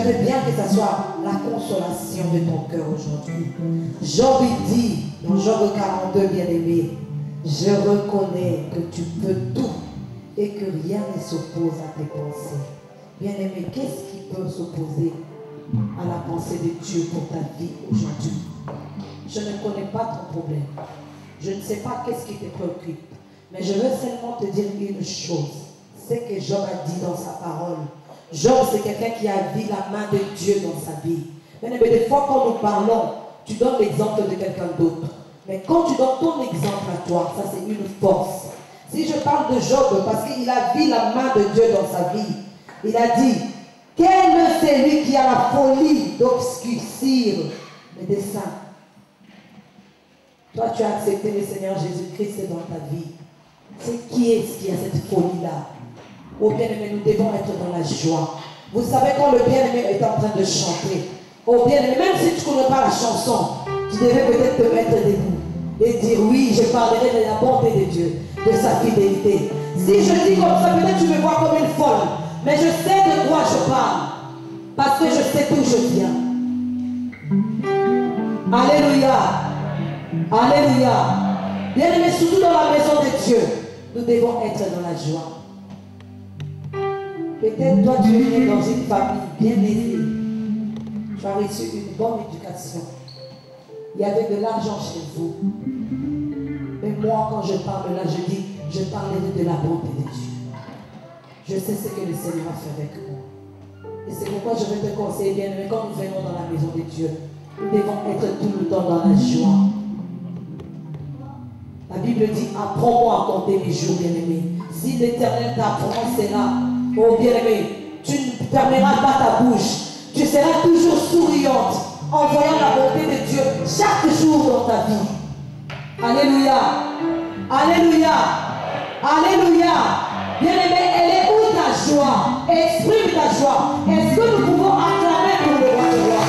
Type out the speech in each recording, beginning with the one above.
J'aimerais bien que ça soit la consolation de ton cœur aujourd'hui. Job dit, dans Job 42, bien-aimé, je reconnais que tu peux tout et que rien ne s'oppose à tes pensées. Bien-aimé, qu'est-ce qui peut s'opposer à la pensée de Dieu pour ta vie aujourd'hui? Je ne connais pas ton problème. Je ne sais pas qu'est-ce qui te préoccupe. Mais je veux seulement te dire une chose. C'est que Job a dit dans sa parole. Job, c'est quelqu'un qui a vu la main de Dieu dans sa vie. Mais des fois, quand nous parlons, tu donnes l'exemple de quelqu'un d'autre. Mais quand tu donnes ton exemple à toi, ça c'est une force. Si je parle de Job, parce qu'il a vu la main de Dieu dans sa vie, il a dit, quel est celui qui a la folie d'obscurcir mes desseins? Toi, tu as accepté le Seigneur Jésus-Christ dans ta vie. C'est qui est-ce qui a cette folie-là? Oh bien-aimé, nous devons être dans la joie. Vous savez quand le bien-aimé est en train de chanter. Oh bien-aimé, même si tu ne connais pas la chanson, tu devrais peut-être te mettre debout et dire oui, je parlerai de la bonté de Dieu, de sa fidélité. Si je dis comme ça, peut-être tu me vois comme une folle, mais je sais de quoi je parle, parce que je sais d'où je viens. Alléluia. Alléluia. Bien-aimé, surtout dans la maison de Dieu, nous devons être dans la joie. Peut-être toi tu es né dans une famille bien aisée. Tu as reçu une bonne éducation. Il y avait de l'argent chez vous. Mais moi, quand je parle là, je dis, je parlerai de la bonté de Dieu. Je sais ce que le Seigneur a fait avec moi. Et c'est pourquoi je vais te conseiller, bien aimé, quand nous venons dans la maison de Dieu, nous devons être tout le temps dans la joie. La Bible dit, apprends-moi à compter mes jours, bien-aimé. Si l'Éternel t'apprend cela, oh bien-aimé, tu ne fermeras pas ta bouche. Tu seras toujours souriante en voyant la bonté de Dieu chaque jour dans ta vie. Alléluia. Alléluia. Alléluia. Bien-aimé, elle est où ta joie? Exprime ta joie. Est-ce que nous pouvons acclamer pour le roi de roi?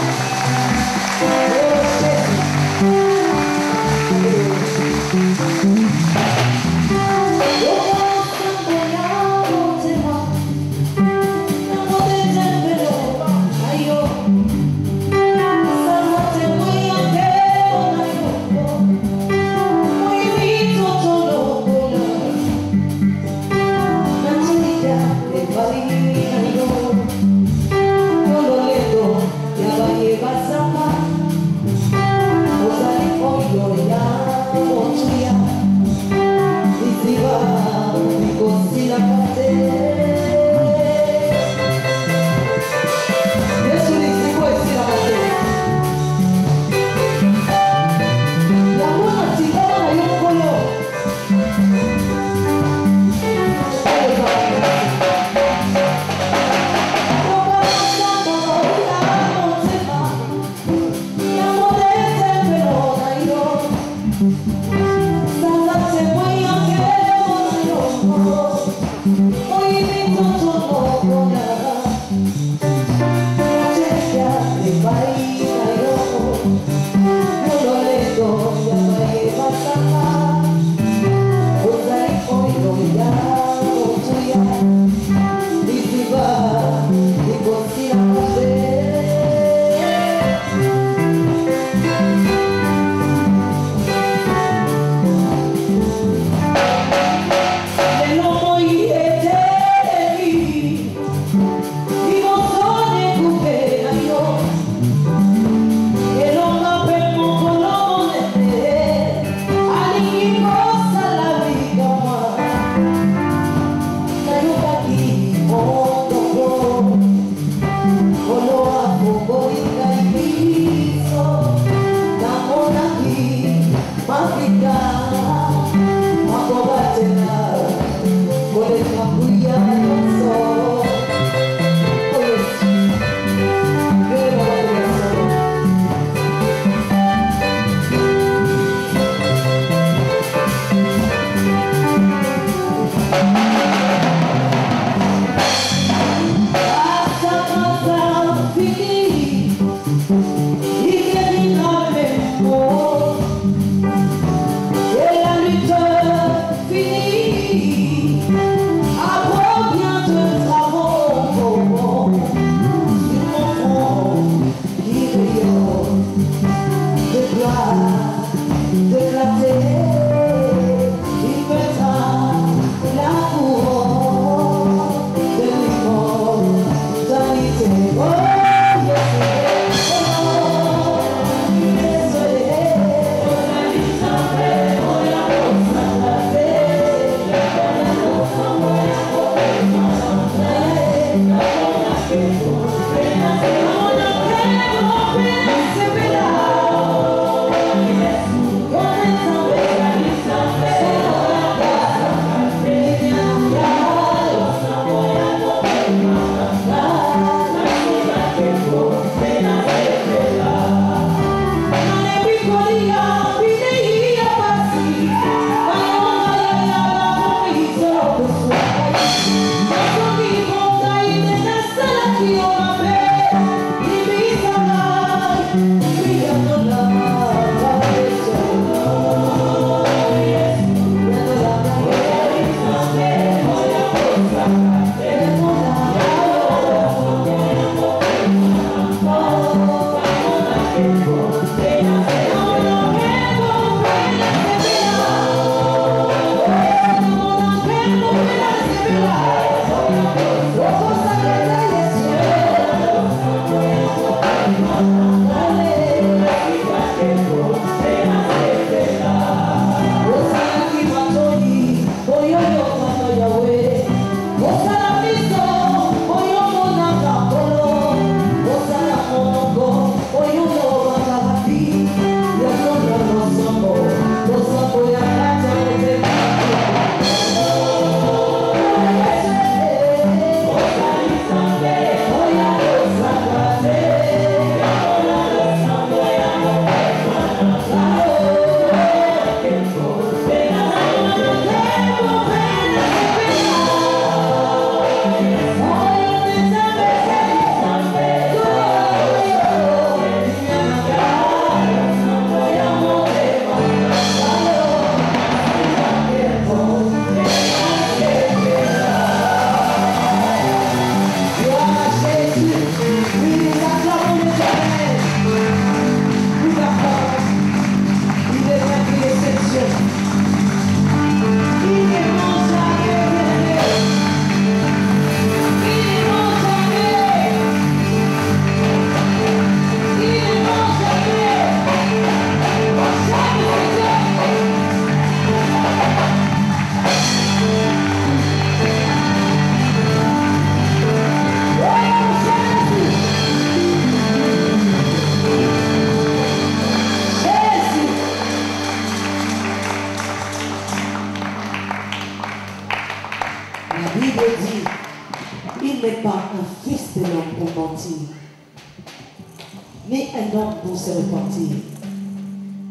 Se repentir.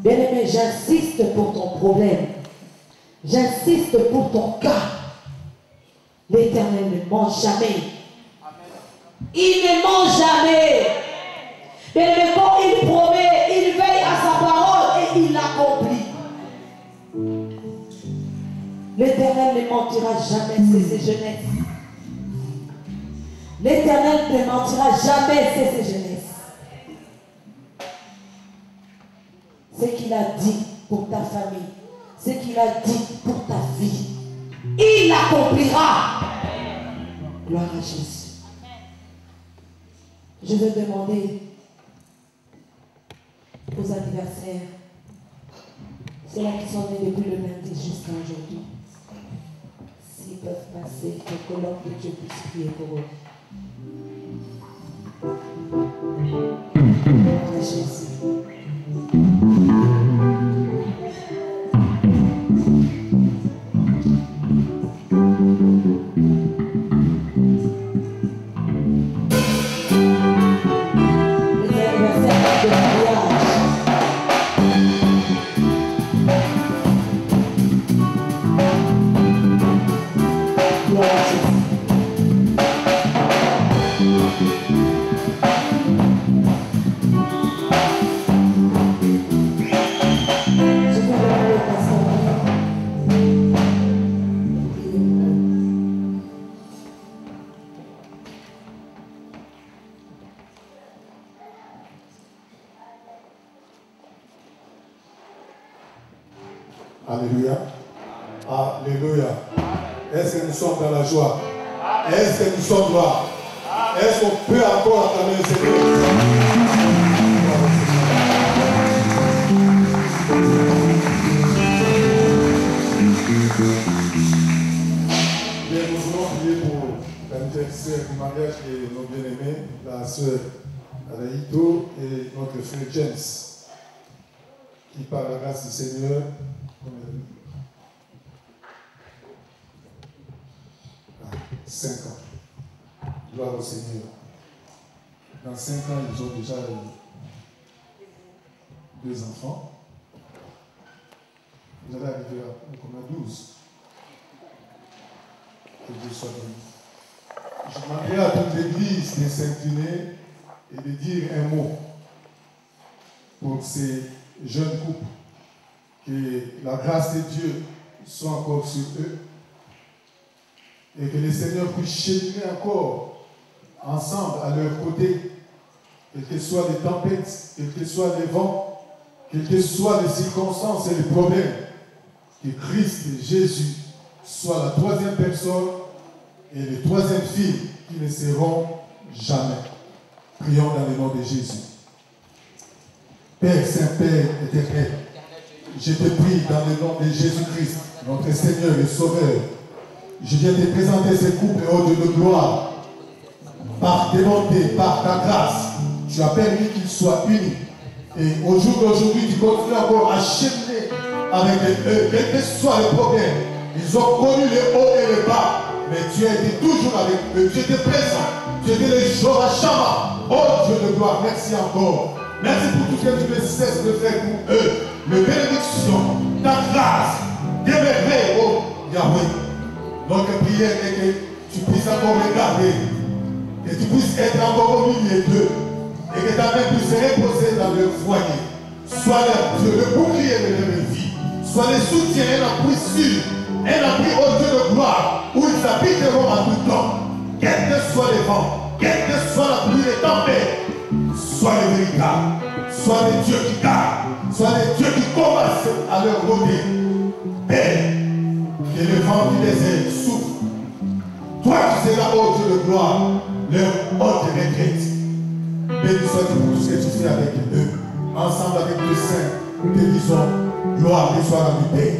Bien-aimé, j'insiste pour ton problème. J'insiste pour ton cas. L'Éternel ne ment jamais. Il ne ment jamais. Bien-aimé, quand il promet, il veille à sa parole et il l'accomplit. L'Éternel ne mentira jamais, c'est ses jeunesse. L'Éternel ne mentira jamais, c'est ses jeunesse. Ce qu'il a dit pour ta famille, ce qu'il a dit pour ta vie, il l'accomplira. Gloire à Jésus. Je veux demander aux anniversaires, ceux-là qui sont nés depuis le lundi jusqu'à aujourd'hui, s'ils peuvent passer, que l'homme de Dieu puisse prier pour eux. Gloire à Jésus. Alléluia. Alléluia. Est-ce que nous sommes dans la joie? Est-ce que nous sommes là? Est-ce qu'on peut encore acclamer le Seigneur? Bien, nous allons prier pour l'anniversaire du mariage de nos bien-aimés, la sœur Adaïto et notre frère James, qui par la grâce du Seigneur 5 ans. Gloire au Seigneur. Dans 5 ans, ils ont déjà 2 enfants. Vous allez arriver à combien? 12. Que Dieu soit béni. Je demanderai à toute l'église de s'incliner et de dire un mot pour ces jeunes couples. Que la grâce de Dieu soit encore sur eux. Et que le Seigneur puisse cheminer encore ensemble à leur côté quelles que soient les tempêtes, quels que soient les vents, quelles que soient les circonstances et les problèmes, que Christ et Jésus soient la troisième personne et le troisième fil qui ne seront jamais. Prions dans le nom de Jésus. Père Saint, Père éternel, je te prie dans le nom de Jésus-Christ, notre Seigneur et Sauveur. Je viens te présenter ce couple au Dieu de gloire. Par tes bontés, par ta grâce, tu as permis qu'ils soient unis. Et au jour d'aujourd'hui, tu continues encore à cheminer avec eux, quels que soient les problèmes. Ils ont connu les hauts et les bas, mais tu as été toujours avec eux. Tu étais présent. Tu étais le Jéhovah Shammah. Oh Dieu de gloire, merci encore. Merci pour tout ce que tu ne cesses de faire pour eux. Le bénédiction, ta grâce, des merveilles, oh Yahweh. Notre prière est que tu puisses encore regarder, que tu puisses être encore au milieu d'eux, et que ta main puisse se reposer dans leur foyer. Sois le bouclier de leur vie, sois le soutien, un appui sûr, un appui au Dieu de gloire, où ils habiteront à tout temps. Quels que soient les vents, quelle que soit la pluie, les tempêtes, sois le véritable, sois le Dieu qui garde, sois le Dieu qui combat à leur côté. Père, que le vent du désert souffle. Toi qui seras, ô Dieu de gloire, leur haute retraite. Béni sois-tu pour tout ce que tu fais avec eux. Ensemble avec le Saint, nous te disons, gloire et soit à Père.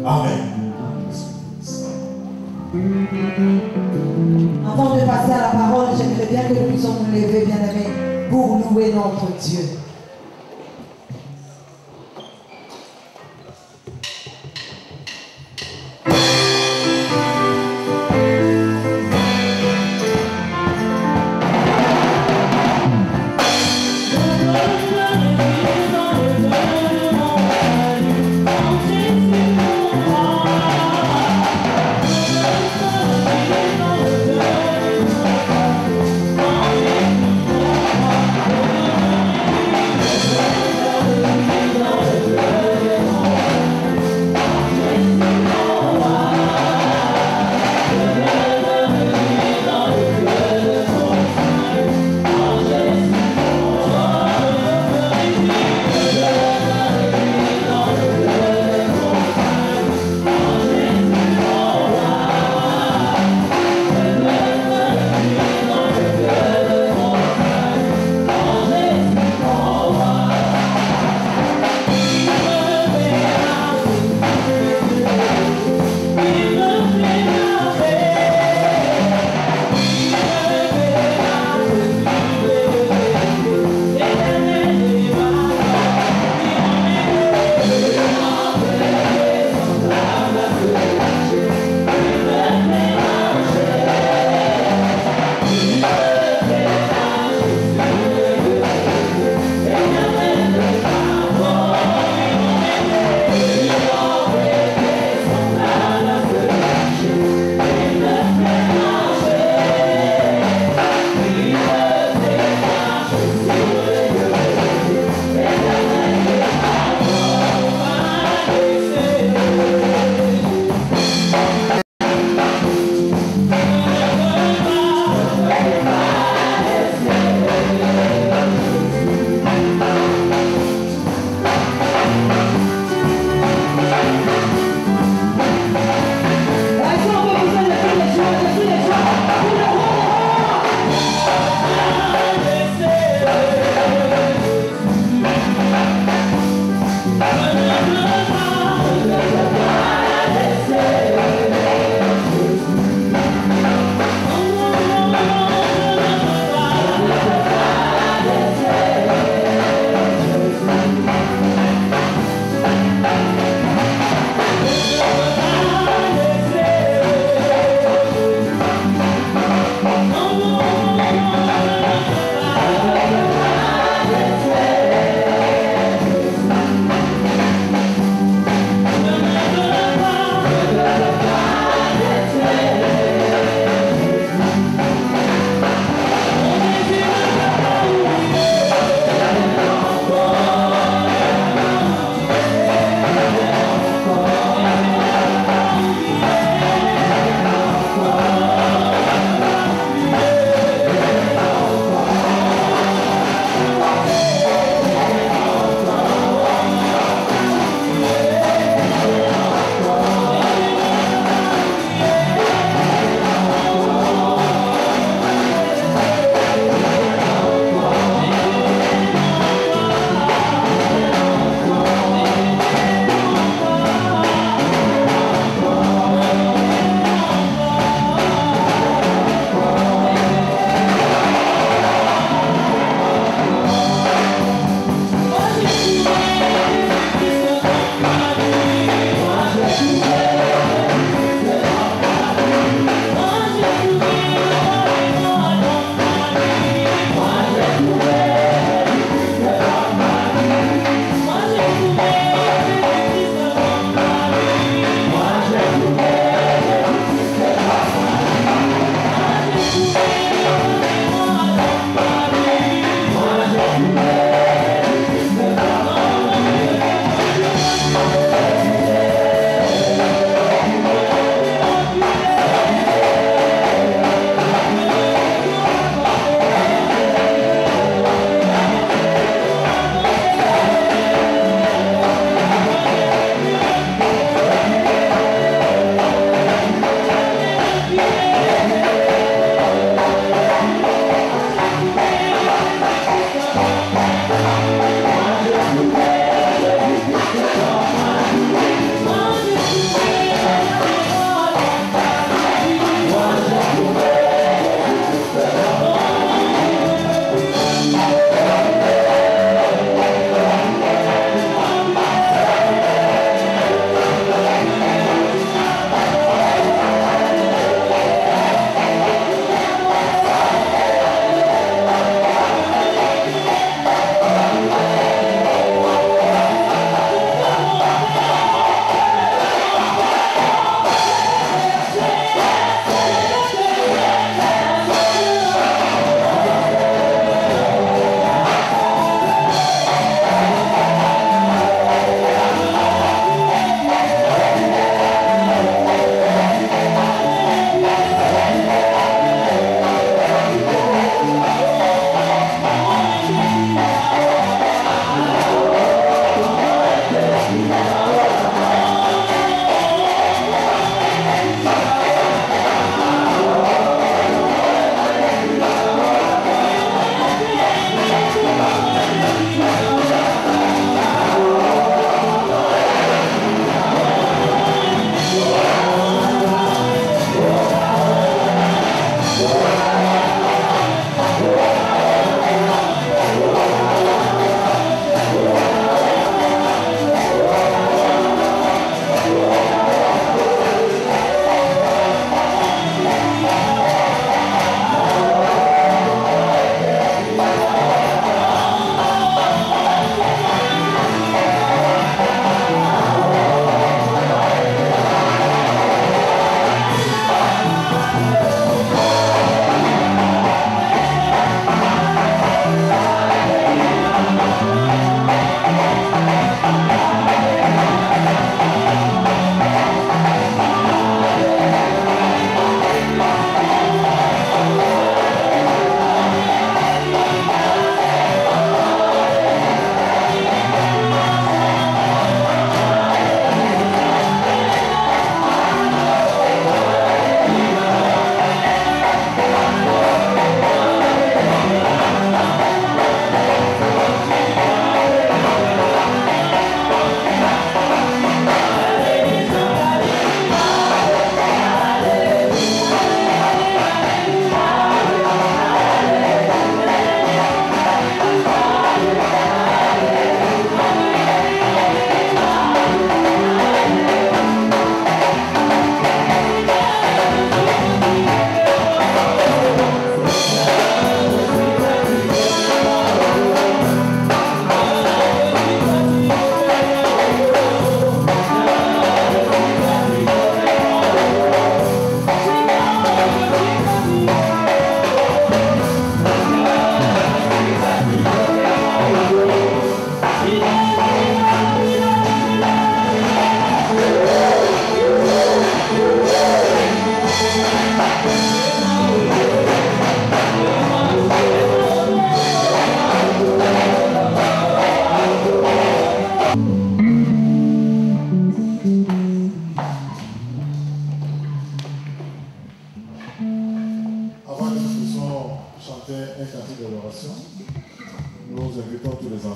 Amen. Avant de passer à la parole, j'aimerais bien que nous puissions nous lever, bien-aimés, pour louer notre Dieu. Oh,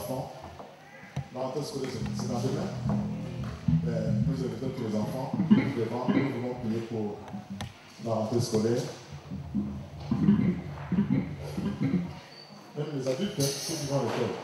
enfants. La rentrée scolaire, c'est dans demain. Nous invitons tous les enfants devant. Nous voulons prier pour la rentrée scolaire. Même les adultes, ceux qui vont à l'école.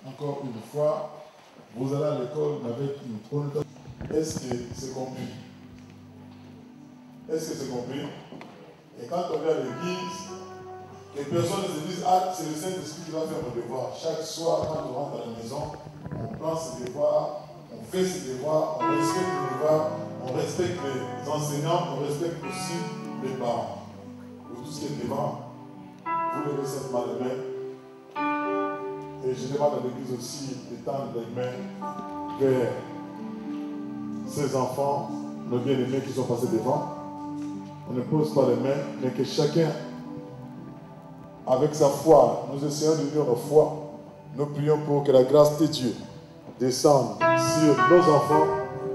Encore une fois, vous allez à l'école avec une connotation. Est-ce que c'est compris? Est-ce que c'est compris? Et quand on vient à l'église, les personnes se disent, ah, c'est le Saint-Esprit qui va faire mon devoir. Chaque soir, quand on rentre à la maison, on prend ses devoirs, on fait ses devoirs, on respecte les devoirs, on respecte les enseignants, on respecte aussi les parents. Pour tout ce qui est devant, vous levez simplement les mains. Et je demande à l'église aussi d'étendre les mains vers ces enfants, nos bien-aimés qui sont passés devant. On ne pose pas les mains, mais que chacun, avec sa foi, nous essayons d'unir nos foi. Nous prions pour que la grâce de Dieu descende sur nos enfants,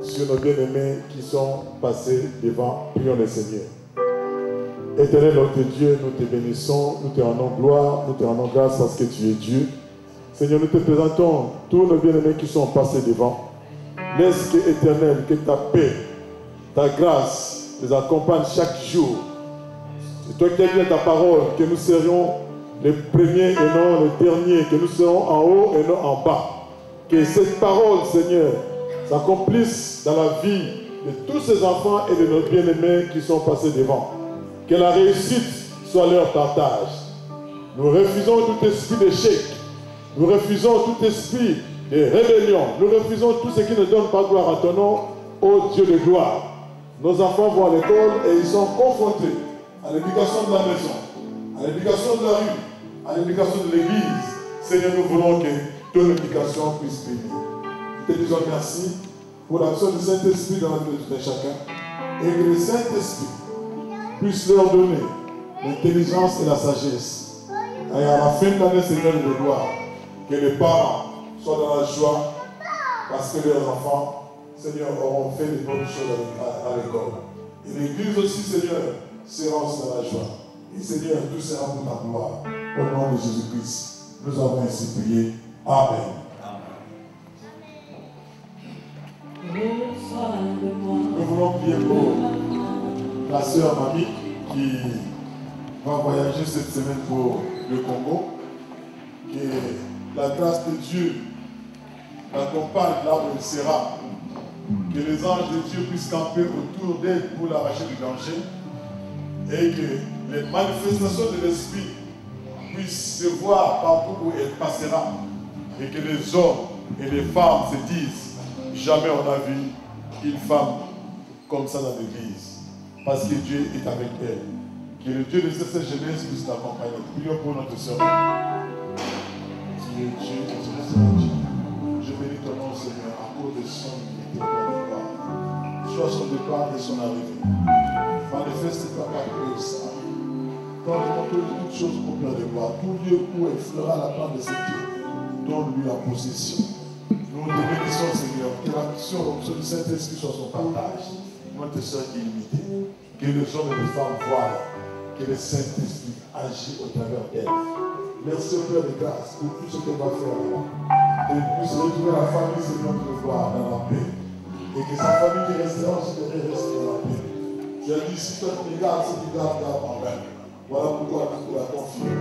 sur nos bien-aimés qui sont passés devant. Prions le Seigneur. Éternel notre Dieu, nous te bénissons, nous te rendons gloire, nous te rendons grâce parce que tu es Dieu. Seigneur, nous te présentons tous nos bien-aimés qui sont passés devant. Laisse que, Éternel, que ta paix, ta grâce les accompagne chaque jour. C'est toi qui as dit dans ta parole que nous serions les premiers et non les derniers, que nous serons en haut et non en bas. Que cette parole, Seigneur, s'accomplisse dans la vie de tous ces enfants et de nos bien-aimés qui sont passés devant. Que la réussite soit leur partage. Nous refusons tout esprit d'échec. Nous refusons tout esprit de rébellion. Nous refusons tout ce qui ne donne pas gloire à ton nom, ô Dieu de gloire. Nos enfants vont à l'école et ils sont confrontés à l'éducation de la maison, à l'éducation de la rue, à l'éducation de l'église. Seigneur, nous voulons que ton éducation puisse bénir. Nous te disons merci pour l'action du Saint-Esprit dans la vie de chacun et que le Saint-Esprit puisse leur donner l'intelligence et la sagesse. Et à la fin de l'année, Seigneur de gloire, que les parents soient dans la joie parce que leurs enfants, Seigneur, auront fait de bonnes choses à l'école. Et l'église aussi, Seigneur, sera aussi dans la joie. Et Seigneur, tout sera pour ta gloire. Au nom de Jésus-Christ, nous avons ainsi prié. Amen. Nous voulons prier pour la sœur Mamie qui va voyager cette semaine pour le Congo. Que la grâce de Dieu l'accompagne là où elle sera. Que les anges de Dieu puissent camper autour d'elle pour l'arracher du danger. Et que les manifestations de l'Esprit puissent se voir partout où elle passera. Et que les hommes et les femmes se disent, jamais on a vu une femme comme ça dans l'église. Parce que Dieu est avec elle. Que le Dieu de cette jeunesse puisse l'accompagner. Prions pour notre sœur. Dieu, Dieu, Dieu. Je bénis ton nom, Seigneur, à cause de son unité, soit son départ et son arrivée. Manifeste-toi par grâce. Quand nous montrons toutes choses au plein de gloire, tout lieu où elle fera la part de ses pieds, donne-lui la possession. Nous te bénissons, Seigneur, que l'action du Saint-Esprit soit son partage. Notre sœur illimitée, que les hommes et les femmes voient que le Saint-Esprit agit au travers d'elle. Merci au Père de grâce pour tout ce qu'elle va faire. Et puisse retrouver la famille, Seigneur, de gloire dans la paix. Et que sa famille qui restera aussi devrait rester dans la paix. Tu as dit, si toi tu regardes, si tu gardes en main. Voilà pourquoi nous la confions.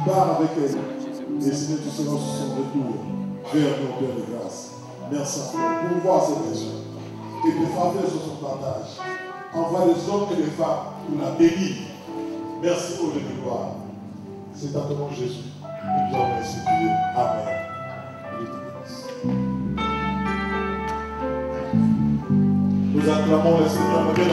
Pars avec elle. Et Seigneur, tu seras sur son retour vers nos Père de grâce. Merci encore pour voir ces personnes. Que tes faveurs sur son partage. Envoie les hommes et les femmes pour la bénir. Merci pour le gloire. C'est à ton nom Jésus. Nous avons ainsi prié. Amen. Nous acclamons le Seigneur. Nous bien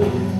Oh,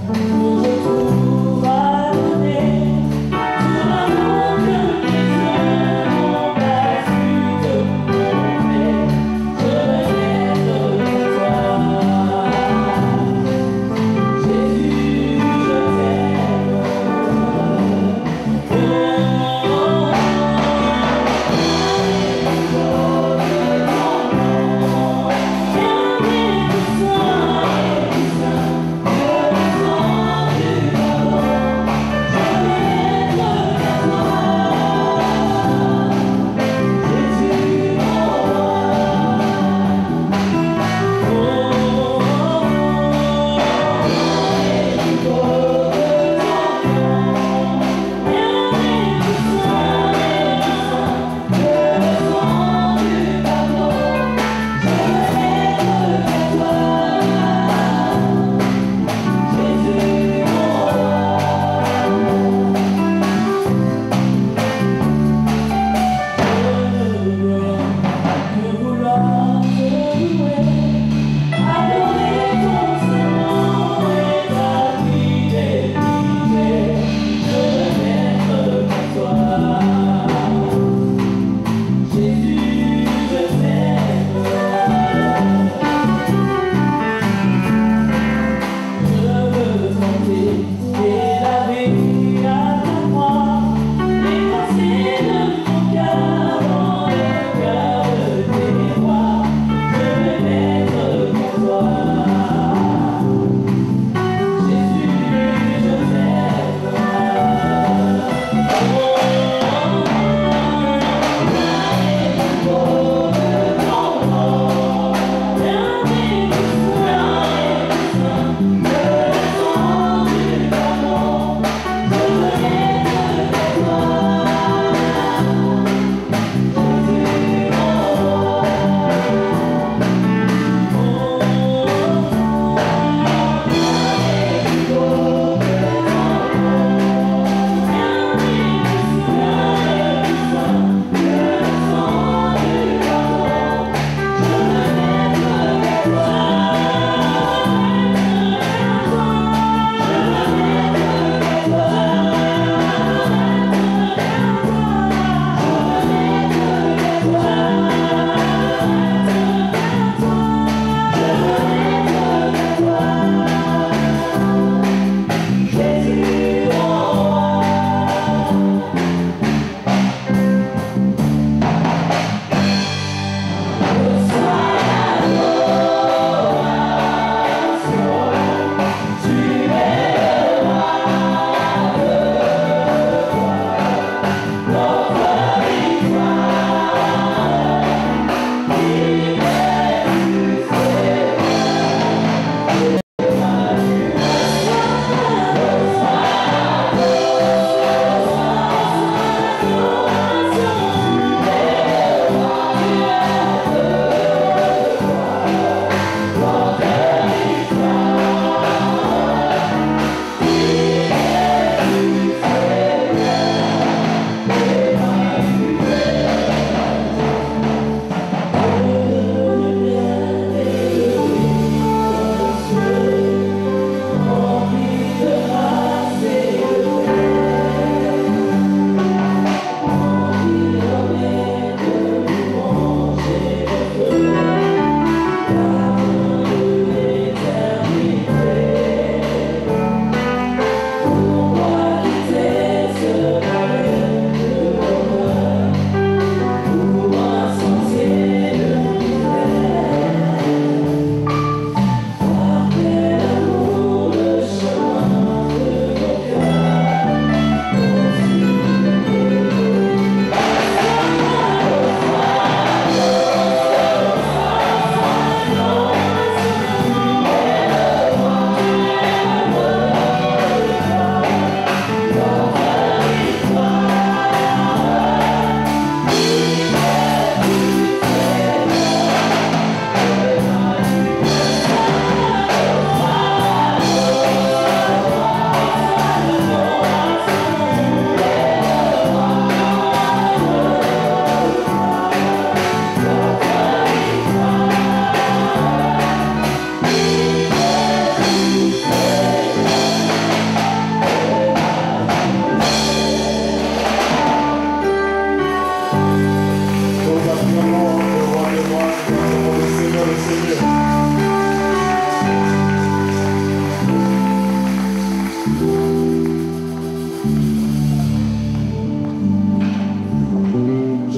Je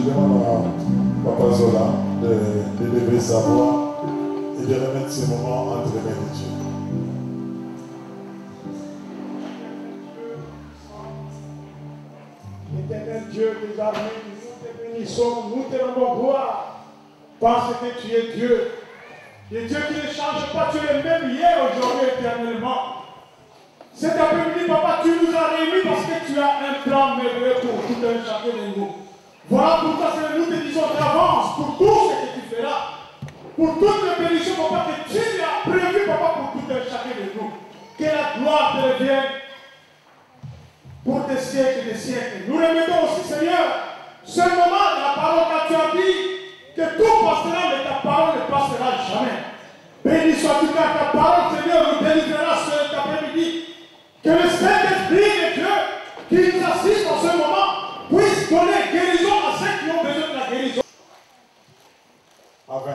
demande à Papa Zola d'élever sa voix et de remettre ce moment entre les mains de Dieu. Éternel Dieu des armées, nous te bénissons, nous te rendons gloire parce que tu es Dieu. Le Dieu qui ne change pas, tu es le même hier, aujourd'hui, éternellement. Cet après-midi, Papa, tu nous as réunis parce que tu as un plan merveilleux pour tout un chacun de nous. Voilà pourquoi nous te disons d'avance pour tout ce que tu feras. Pour toutes les bénédictions, Papa, que tu as prévu, Papa, pour tout un chacun de nous. Que la gloire te revienne pour des siècles et des siècles. Nous remettons aussi, Seigneur, ce moment de la parole que tu as dit, que tout passera, mais ta parole ne passera jamais. Béni sois-tu car ta parole, Seigneur, nous délivrera cet après-midi. Que le Saint-Esprit de Dieu qui nous assiste en ce moment puisse donner guérison à ceux qui ont besoin de la guérison. À 20.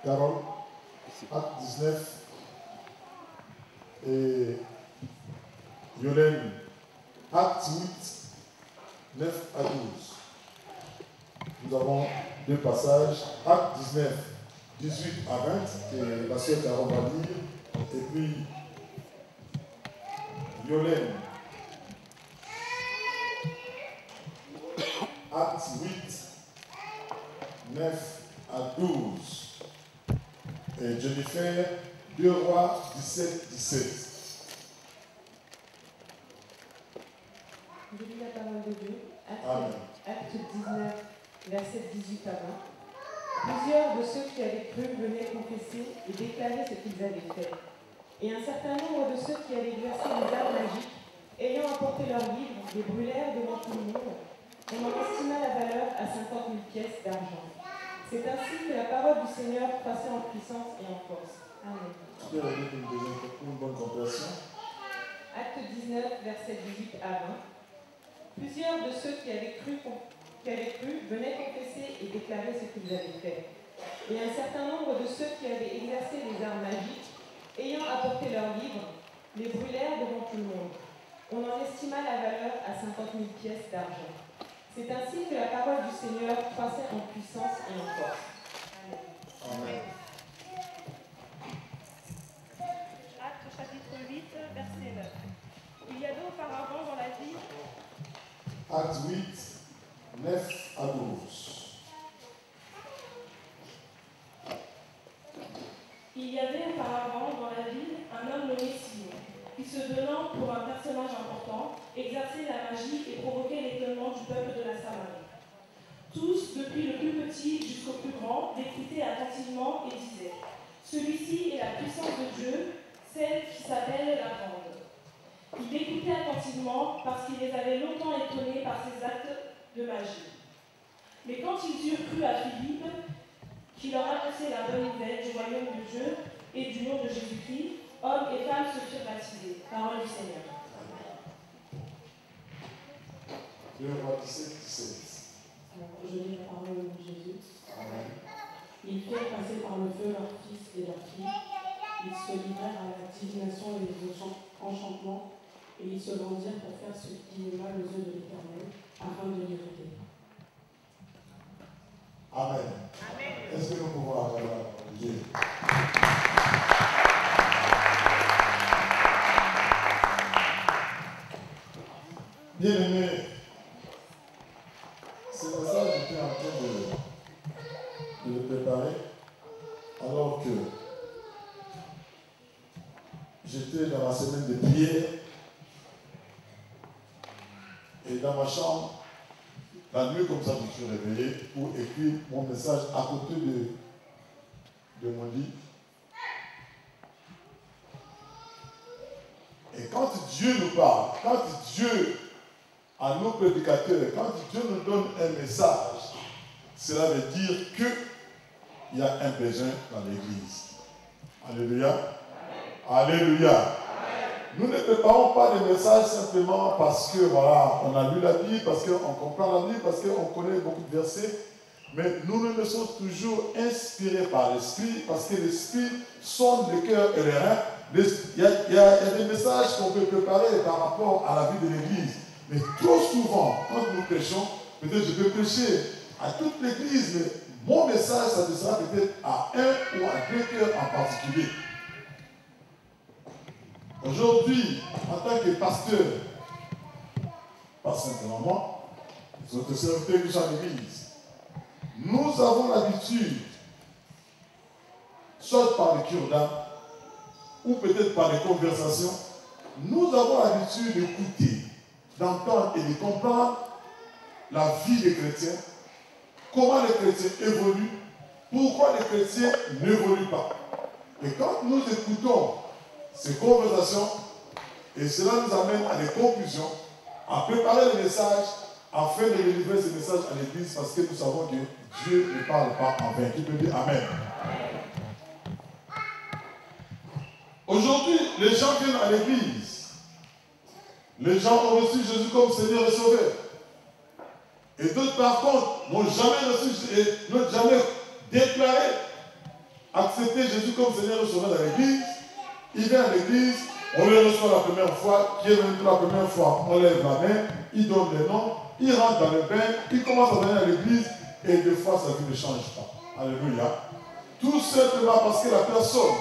Carole, acte 19 et Yolène, acte 8, 9 à 12. Nous avons deux passages, acte 19, 18 à 20, que la sœur Carole va lire, et puis Yolène, acte 8, 9 à 12. Et Jennifer, 2 Rois 17, 17. Je lis la parole de Dieu. Acte 19, verset 18 à 20. Plusieurs de ceux qui avaient cru venaient confesser et déclarer ce qu'ils avaient fait. Et un certain nombre de ceux qui avaient exercé les arts magiques, ayant apporté leurs livres, les brûlèrent devant tout le monde. On en estima la valeur à 50 000 pièces d'argent. C'est ainsi que la parole du Seigneur croissait en puissance et en force. Amen. Tu peux aller pour une bonne compréhension. Acte 19, verset 18 à 20. Plusieurs de ceux qui avaient cru venaient confesser et déclarer ce qu'ils avaient fait. Et un certain nombre de ceux qui avaient exercé les arts magiques, ayant apporté leurs livres, les brûlèrent devant tout le monde. On en estima la valeur à 50 000 pièces d'argent. C'est ainsi que la parole du Seigneur croissait en puissance et en force. Amen. Acte chapitre 8, verset 9. Il y avait auparavant dans la ville. Acte 8, 9 à 12. Il y avait auparavant dans la ville un homme nommé Simon, qui se donnant pour un personnage important, exerçait la magie et provoquait l'étonnement du peuple de la Samarie. Tous, depuis le plus petit jusqu'au plus grand, l'écoutaient attentivement et disaient « Celui-ci est la puissance de Dieu, celle qui s'appelle la Grande. » Ils l'écoutaient attentivement parce qu'il les avait longtemps étonnés par ses actes de magie. Mais quand ils eurent cru à Philippe, qui leur annonçait la bonne nouvelle du royaume de Dieu et du nom de Jésus-Christ, hommes et femmes se firent baptiser. Parole du Seigneur. 2 Rois 17, 17. Je lis la parole de Jésus. Amen. Ils firent passer par le feu leurs fils et leurs filles. Ils se livrèrent à la divination et les enchantements, et ils se vendirent pour faire ce qui est mal aux yeux de l'Éternel, afin de l'irriter. Amen. Amen. Est-ce que nous pouvons avoir la parole de Dieu? Bien-aimés, ce message, j'étais en train de le préparer alors que j'étais dans ma semaine de prière et dans ma chambre, la nuit comme ça, je me suis réveillé pour écrire mon message à côté de mon lit. Et quand Dieu nous parle, quand Dieu, à nos prédicateurs, quand Dieu nous donne un message, cela veut dire qu'il y a un besoin dans l'église. Alléluia. Alléluia. Nous ne préparons pas des messages simplement parce que voilà, on a lu la Bible, parce qu'on comprend la Bible, parce qu'on connaît beaucoup de versets, Mais nous ne sommes toujours inspirés par l'Esprit, parce que l'Esprit sonde le cœur et les reins. Il y a des messages qu'on peut préparer par rapport à la vie de l'Église. Mais trop souvent, quand nous prêchons, peut-être je peux prêcher à toute l'Église, mais mon message, ça sera peut-être à un ou à deux cœurs en particulier. Aujourd'hui, en tant que pasteur, pas simplement moi, les autres serviteurs qui sont à l'Église, nous avons l'habitude, soit par les cure-dents, ou peut-être par les conversations, nous avons l'habitude d'écouter, d'entendre et de comprendre la vie des chrétiens, comment les chrétiens évoluent, pourquoi les chrétiens n'évoluent pas. Et quand nous écoutons ces conversations, et cela nous amène à des conclusions, à préparer le message, afin de délivrer ce message à l'Église, parce que nous savons que Dieu ne parle pas en vain. Qui peut dire Amen? Aujourd'hui, les gens viennent à l'Église. Les gens ont reçu Jésus comme Seigneur et Sauveur. Et d'autres, par contre, n'ont jamais reçu et n'ont jamais déclaré accepter Jésus comme Seigneur et Sauveur dans l'Église. Ils viennent à l'Église, on les reçoit la première fois, qui est venu pour la première fois, on lève la main, ils donnent les noms, ils rentrent dans le bain, ils commencent à venir à l'Église, et des fois, sa vie ne change pas. Alléluia. Tout simplement parce que la personne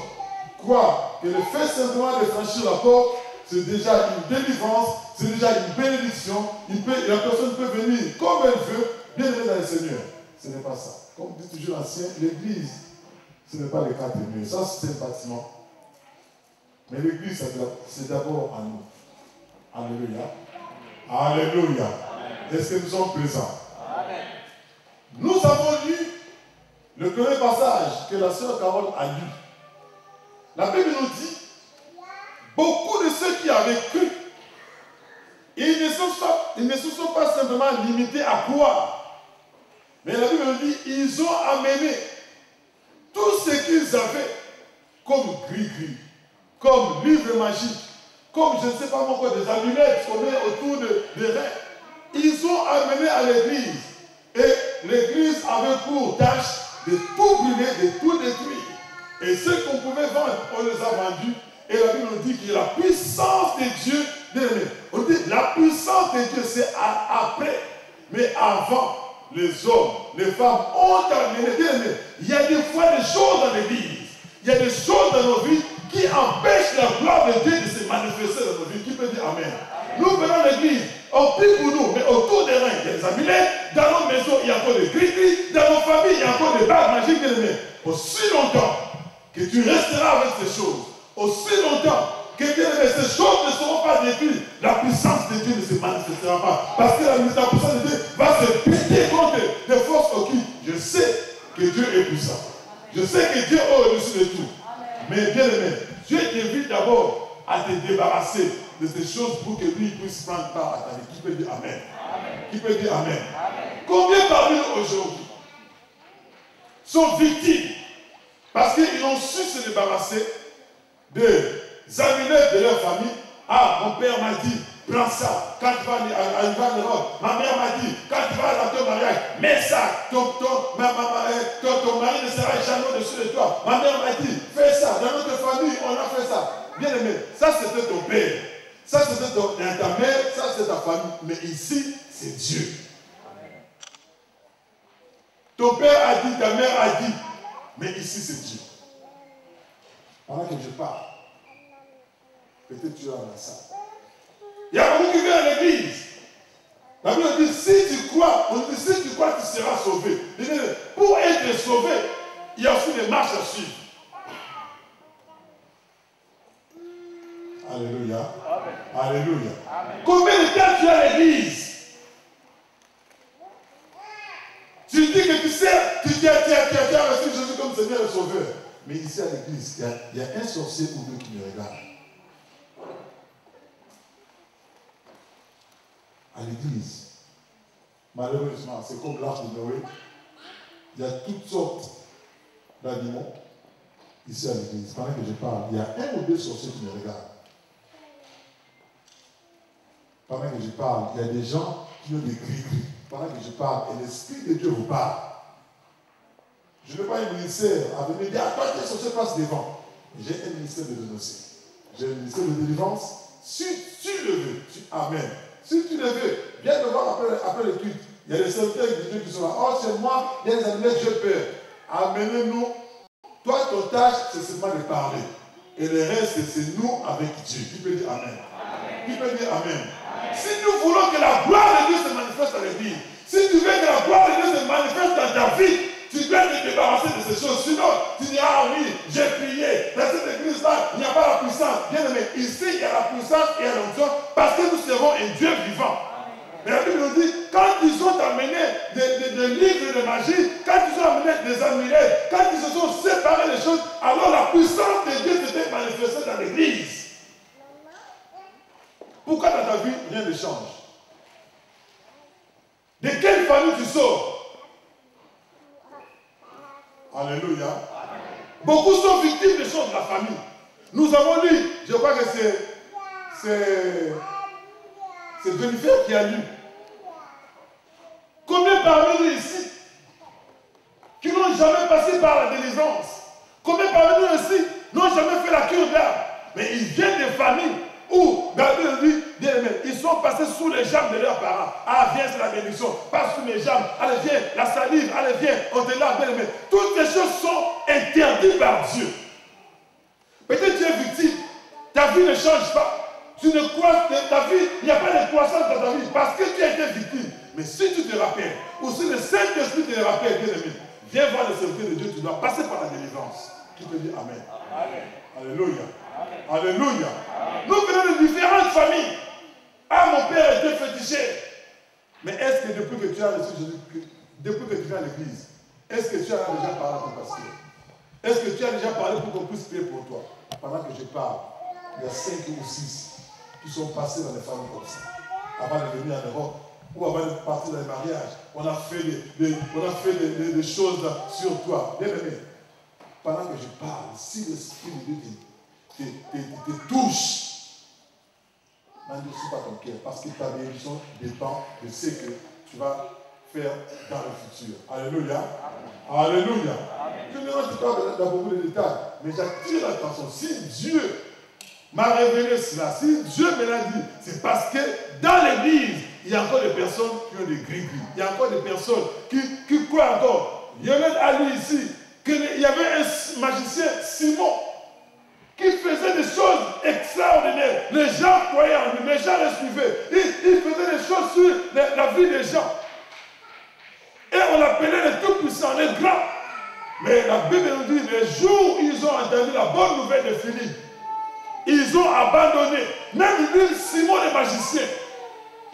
croit que le fait simplement de franchir la porte, c'est déjà une délivrance, c'est déjà une bénédiction. La personne peut venir comme elle veut, bien aimer dans le Seigneur. Ce n'est pas ça. Comme dit toujours l'ancien, l'Église, ce n'est pas les 4 murs. Ça, c'est un bâtiment. Mais l'Église, c'est d'abord à nous. Alléluia. Alléluia. Est-ce que nous sommes présents? Amen. Nous avons lu le premier passage que la sœur Carole a lu. La Bible nous dit, beaucoup de ceux qui avaient cru, ils ne se sont pas simplement limités à croire. Mais la Bible nous dit, ils ont amené tout ce qu'ils avaient comme gris-gris, comme livre magique, comme je ne sais pas pourquoi, des allumettes qu'on met autour des reins. Ils ont amené à l'église. Et l'église avait pour tâche de tout brûler, de tout détruire. Et ce qu'on pouvait vendre, on les a vendus. Et la Bible nous dit que la puissance de Dieu, on dit la puissance de Dieu, c'est après. Mais avant, les hommes, les femmes ont amené. Il y a des fois des choses dans l'église. Il y a des choses dans nos vies qui empêchent la gloire de Dieu de se manifester dans nos vies. Qui peut dire Amen? Nous venons à l'église, on prie pour nous, mais autour des reins, il y a des amulettes. Dans nos maisons, il y a encore des gris-gris. Dans nos familles, il y a encore des bagues magiques. Aussi longtemps que tu resteras avec ces choses, aussi longtemps que ces choses ne seront pas détruites, la puissance de Dieu ne se manifestera pas. Parce que la puissance de Dieu va se péter contre des forces occultes. Je sais que Dieu est puissant. Je sais que Dieu est au-dessus de tout. Mais bien aimé, Dieu t'invite d'abord à te débarrasser de ces choses pour que lui puisse prendre part à ta vie. Qui peut dire Amen? Qui peut dire Amen? Combien parmi nous aujourd'hui sont victimes parce qu'ils ont su se débarrasser des amulettes de leur famille? Ah, mon père m'a dit, prends ça. Quand tu vas à l'Europe, ma mère m'a dit, quand tu vas à ton mariage, mets ça. Ton mari ne sera jamais au-dessus de toi. Ma mère m'a dit, fais ça. Dans notre famille, on a fait ça. Bien aimé, ça c'était ton père. Ça c'était ta mère, ça c'est ta famille. Mais ici, c'est Dieu. Ton père a dit, ta mère a dit. Mais ici, c'est Dieu. Pendant que je parle, peut-être tu es dans la salle. Il y a beaucoup qui viennent à l'église. La Bible dit, si tu crois, tu seras sauvé. Pour être sauvé, il y a aussi des marches à suivre. Alléluia. Amen. Alléluia. Amen. Combien de temps tu es à l'église? Tu dis que tu sais, tu as reçu Jésus comme Seigneur et Sauveur. Mais ici à l'église, il y a un sorcier ou deux qui me regardent. À l'église, malheureusement, c'est comme l'arche de Noé. Il y a toutes sortes d'animaux ici à l'église. Pendant que je parle, il y a un ou deux sorciers qui me regardent. Pendant que je parle, il y a des gens qui ont des gris-gris. Pendant que je parle, et l'Esprit de Dieu vous parle. Je n'ai pas un ministère à venir dire, attends, qu'est-ce que se passe devant? J'ai un ministère de dénoncer. J'ai un ministère de délivrance. Si tu le veux, amen. Si tu le veux, viens me voir après le culte. Il y a des serviteurs de Dieu qui sont là. Oh, c'est moi, il y a des amis, j'ai peur. Amenez-nous. Toi, ton tâche, c'est seulement de parler. Et le reste, c'est nous avec Dieu. Tu peux dire amen. Tu peux dire amen. Si nous voulons que la gloire de Dieu se manifeste dans l'église, si tu veux que la gloire de Dieu se manifeste dans ta vie, tu dois te débarrasser de ces choses. Sinon, tu diras, ah oui, j'ai prié. Dans cette église-là, il n'y a pas la puissance. Bien aimé, ici, il y a la puissance et l'onction parce que nous servons un Dieu vivant. Mais la Bible nous dit, quand ils ont amené des livres de magie, quand ils ont amené des amulettes, quand ils se sont séparés des choses, alors la puissance de Dieu s'était manifestée dans l'église. Pourquoi dans ta vie, rien ne change? De quelle famille tu sors? Alléluia. Beaucoup sont victimes des choses de la famille. Nous avons lu, je crois que c'est Jennifer qui a lu. Combien parmi nous ici qui n'ont jamais passé par la délivrance? Combien parmi nous ici n'ont jamais fait la cure d'âme? Mais ils viennent des familles où, dans la Bible, ils sont passés sous les jambes de leurs parents. Ah, viens, c'est la bénédiction. Passe sous mes jambes. Allez, viens, la salive. Allez, viens, on te lave, bien aimé. Toutes ces choses sont interdites par Dieu. Peut-être tu es victime. Ta vie ne change pas. Tu ne crois que ta vie, il n'y a pas de croissance dans ta vie parce que tu as été victime. Mais si tu te rappelles, ou si le Saint-Esprit te rappelle, bien aimé, viens voir le serviteur de Dieu, tu dois passer par la délivrance. Tu peux dire Amen. Amen. Alléluia. Amen. Alléluia. Amen. Nous venons de différentes familles. Ah, mon père était fétiché. Mais est-ce que depuis que tu as reçu Jésus, depuis que tu viens à l'église, est-ce que tu as déjà parlé à ton pasteur? Est-ce que tu as déjà parlé pour qu'on puisse prier pour toi? Pendant que je parle, il y a 5 ou 6 qui sont passés dans les familles comme ça. Avant de venir en Europe, ou avant de partir dans les mariages, on a fait des choses sur toi. Bien aimé, pendant que je parle, si l'Esprit de Dieu te touche, n'endurcis pas ton cœur, parce que ta bénédiction dépend de ce que tu vas faire dans le futur. Alléluia. Alléluia. Je ne rentre pas dans beaucoup de détails, mais j'attire l'attention. Si Dieu m'a révélé cela, si Dieu me l'a dit, c'est parce que dans l'église, il y a encore des personnes qui ont des gris-gris. Il y a encore des personnes qui croient encore. Lionel a lu ici qu'il y avait un magicien, Simon, qui faisait des choses extraordinaires. Les gens croyaient en lui, les gens le suivaient. Il faisait des choses sur la vie des gens. Et on l'appelait le tout-puissant, le grand. Mais la Bible nous dit, les jours où ils ont entendu la bonne nouvelle de Philippe, ils ont abandonné. Même lui, Simon le magicien,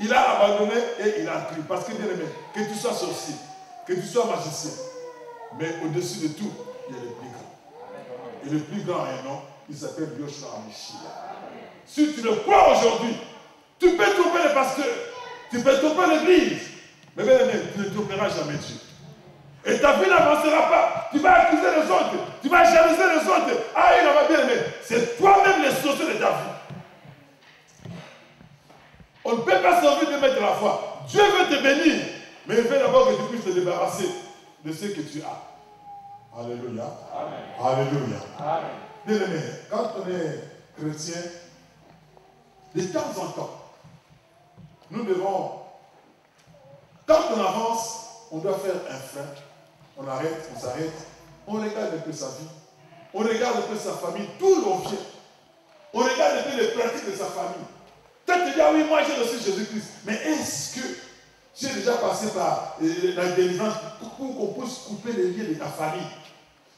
il a abandonné et il a cru. Parce que bien aimé, que tu sois sorcier, que tu sois magicien, mais au-dessus de tout, il y a le plus grand. Et le plus grand a un nom, il s'appelle Yoshua Hamashiach. Si tu le crois aujourd'hui, tu peux tromper le pasteur, tu peux tromper l'église, mais bien aimé, tu ne tromperas jamais Dieu. Et ta vie n'avancera pas. Tu vas accuser les autres. Tu vas jalouser les autres. Ah, il va bien aimé. C'est toi-même le sorcier de ta vie. On ne peut pas servir de mettre la foi. Dieu veut te bénir. Mais il veut d'abord que tu puisses te débarrasser de ce que tu as. Alléluia. Amen. Alléluia. Amen. Bien aimé, quand on est chrétien, de temps en temps, nous devons, quand on avance, on doit faire un frein. On arrête, on s'arrête, on regarde un peu sa vie, on regarde un peu sa famille, tout l'on vient. On regarde un peu les pratiques de sa famille. Peut-être te dire, ah oui, moi j'ai reçu Jésus-Christ. Mais est-ce que j'ai déjà passé par la délivrance pour qu'on puisse couper les liens de ta famille?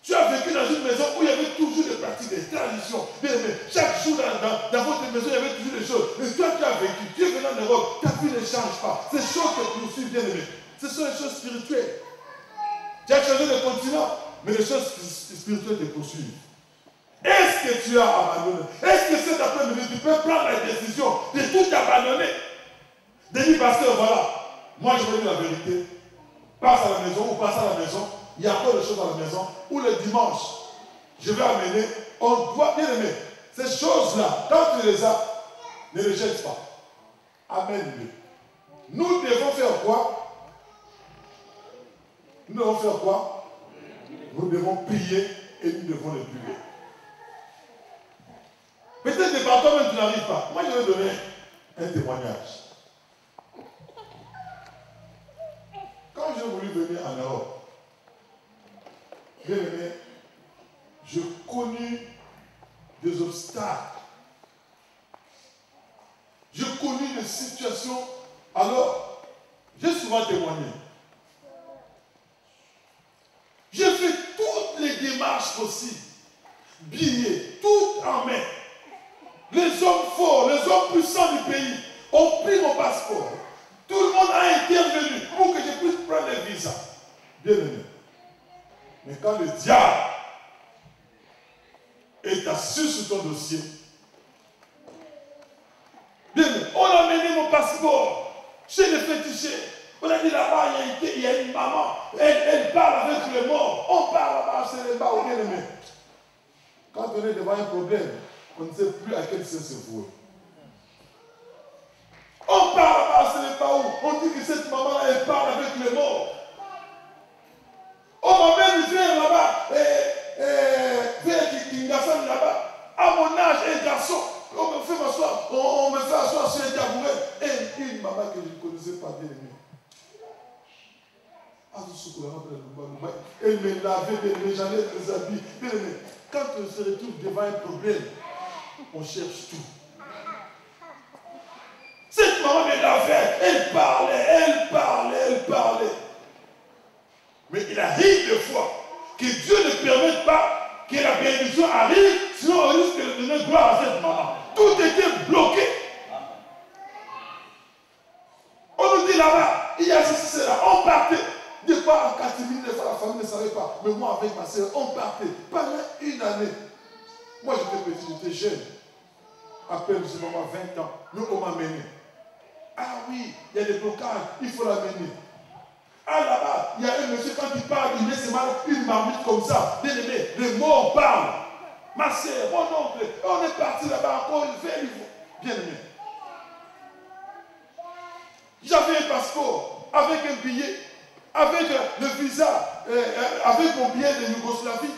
Tu as vécu dans une maison où il y avait toujours des pratiques, des traditions. Mais chaque jour dans votre maison, il y avait toujours des choses. Mais toi, tu as vécu, tu es venu en Europe, ta vie ne change pas. Ces choses te poursuivent, bien aimé. Ce sont les choses spirituelles. Tu as changé de continent, mais les choses spirituelles te poursuivent. Est-ce que tu as abandonné? Est-ce que cet après-midi, tu peux prendre la décision de tout abandonner? De dire, pasteur, voilà, moi je veux dire la vérité. Passe à la maison ou passe à la maison. Il y a encore des choses à la maison. Ou le dimanche, je vais amener. On doit bien aimer. Ces choses-là, quand tu les as, ne les jette pas. Amène-les. Nous devons faire quoi? Nous devons faire quoi? nous devons prier et nous devons le prier. Peut-être que par toi-même tu n'arrives pas. Moi, je vais donner un témoignage. Quand j'ai voulu venir en Europe, bien aimé, j'ai connu des obstacles. J'ai connu des situations. Alors, j'ai souvent témoigné. J'ai fait toutes les démarches possibles. Billets, tout en main. Les hommes forts, les hommes puissants du pays ont pris mon passeport. Tout le monde a intervenu pour que je puisse prendre le visa. Bien aimé. Mais quand le diable est assis sur ton dossier, bien aimé, on a amené mon passeport chez le féticheur. On a dit là-bas, il y a une maman, elle parle avec le mort. On parle là-bas, c'est le bas, bien aimé. Quand on est devant un problème, on ne sait plus à quel sens se vouer. On parle là-bas, c'est le bas où on dit que cette maman-là, elle parle avec le mort. On m'amène vers là-bas, vers Kingassan là-bas. À mon âge, un garçon, on me fait m'asseoir, on me fait asseoir sur un tabouret. Et une maman que je ne connaissais pas bien aimée. Elle me lavait, bien aimé, j'en ai des habits. Bien aimé, quand on se retrouve devant un problème, on cherche tout. Cette maman me lavait, elle parlait. Mais il arrive des fois que Dieu ne permette pas que la bénédiction arrive, sinon on risque de donner gloire à cette maman. Tout était bloqué. On nous dit là-bas, il y a ceci, cela, on partait. Des fois, en catimini, des fois, la famille ne savait pas. Mais moi, avec ma soeur, on partait pendant une année. Moi, j'étais petit, j'étais jeune. À peine, je maman 20 ans. Mais on m'a mené. Ah oui, il y a des blocages, il faut l'amener. Ah là-bas, il y a un monsieur, quand il parle, il met ses mains, une marmite comme ça. Bien aimé, les morts parlent. Ma soeur, mon oncle, on est parti là-bas encore une fois. Bien aimé. J'avais un passeport avec un billet. Avec le visa, avec mon billet de Yougoslavie.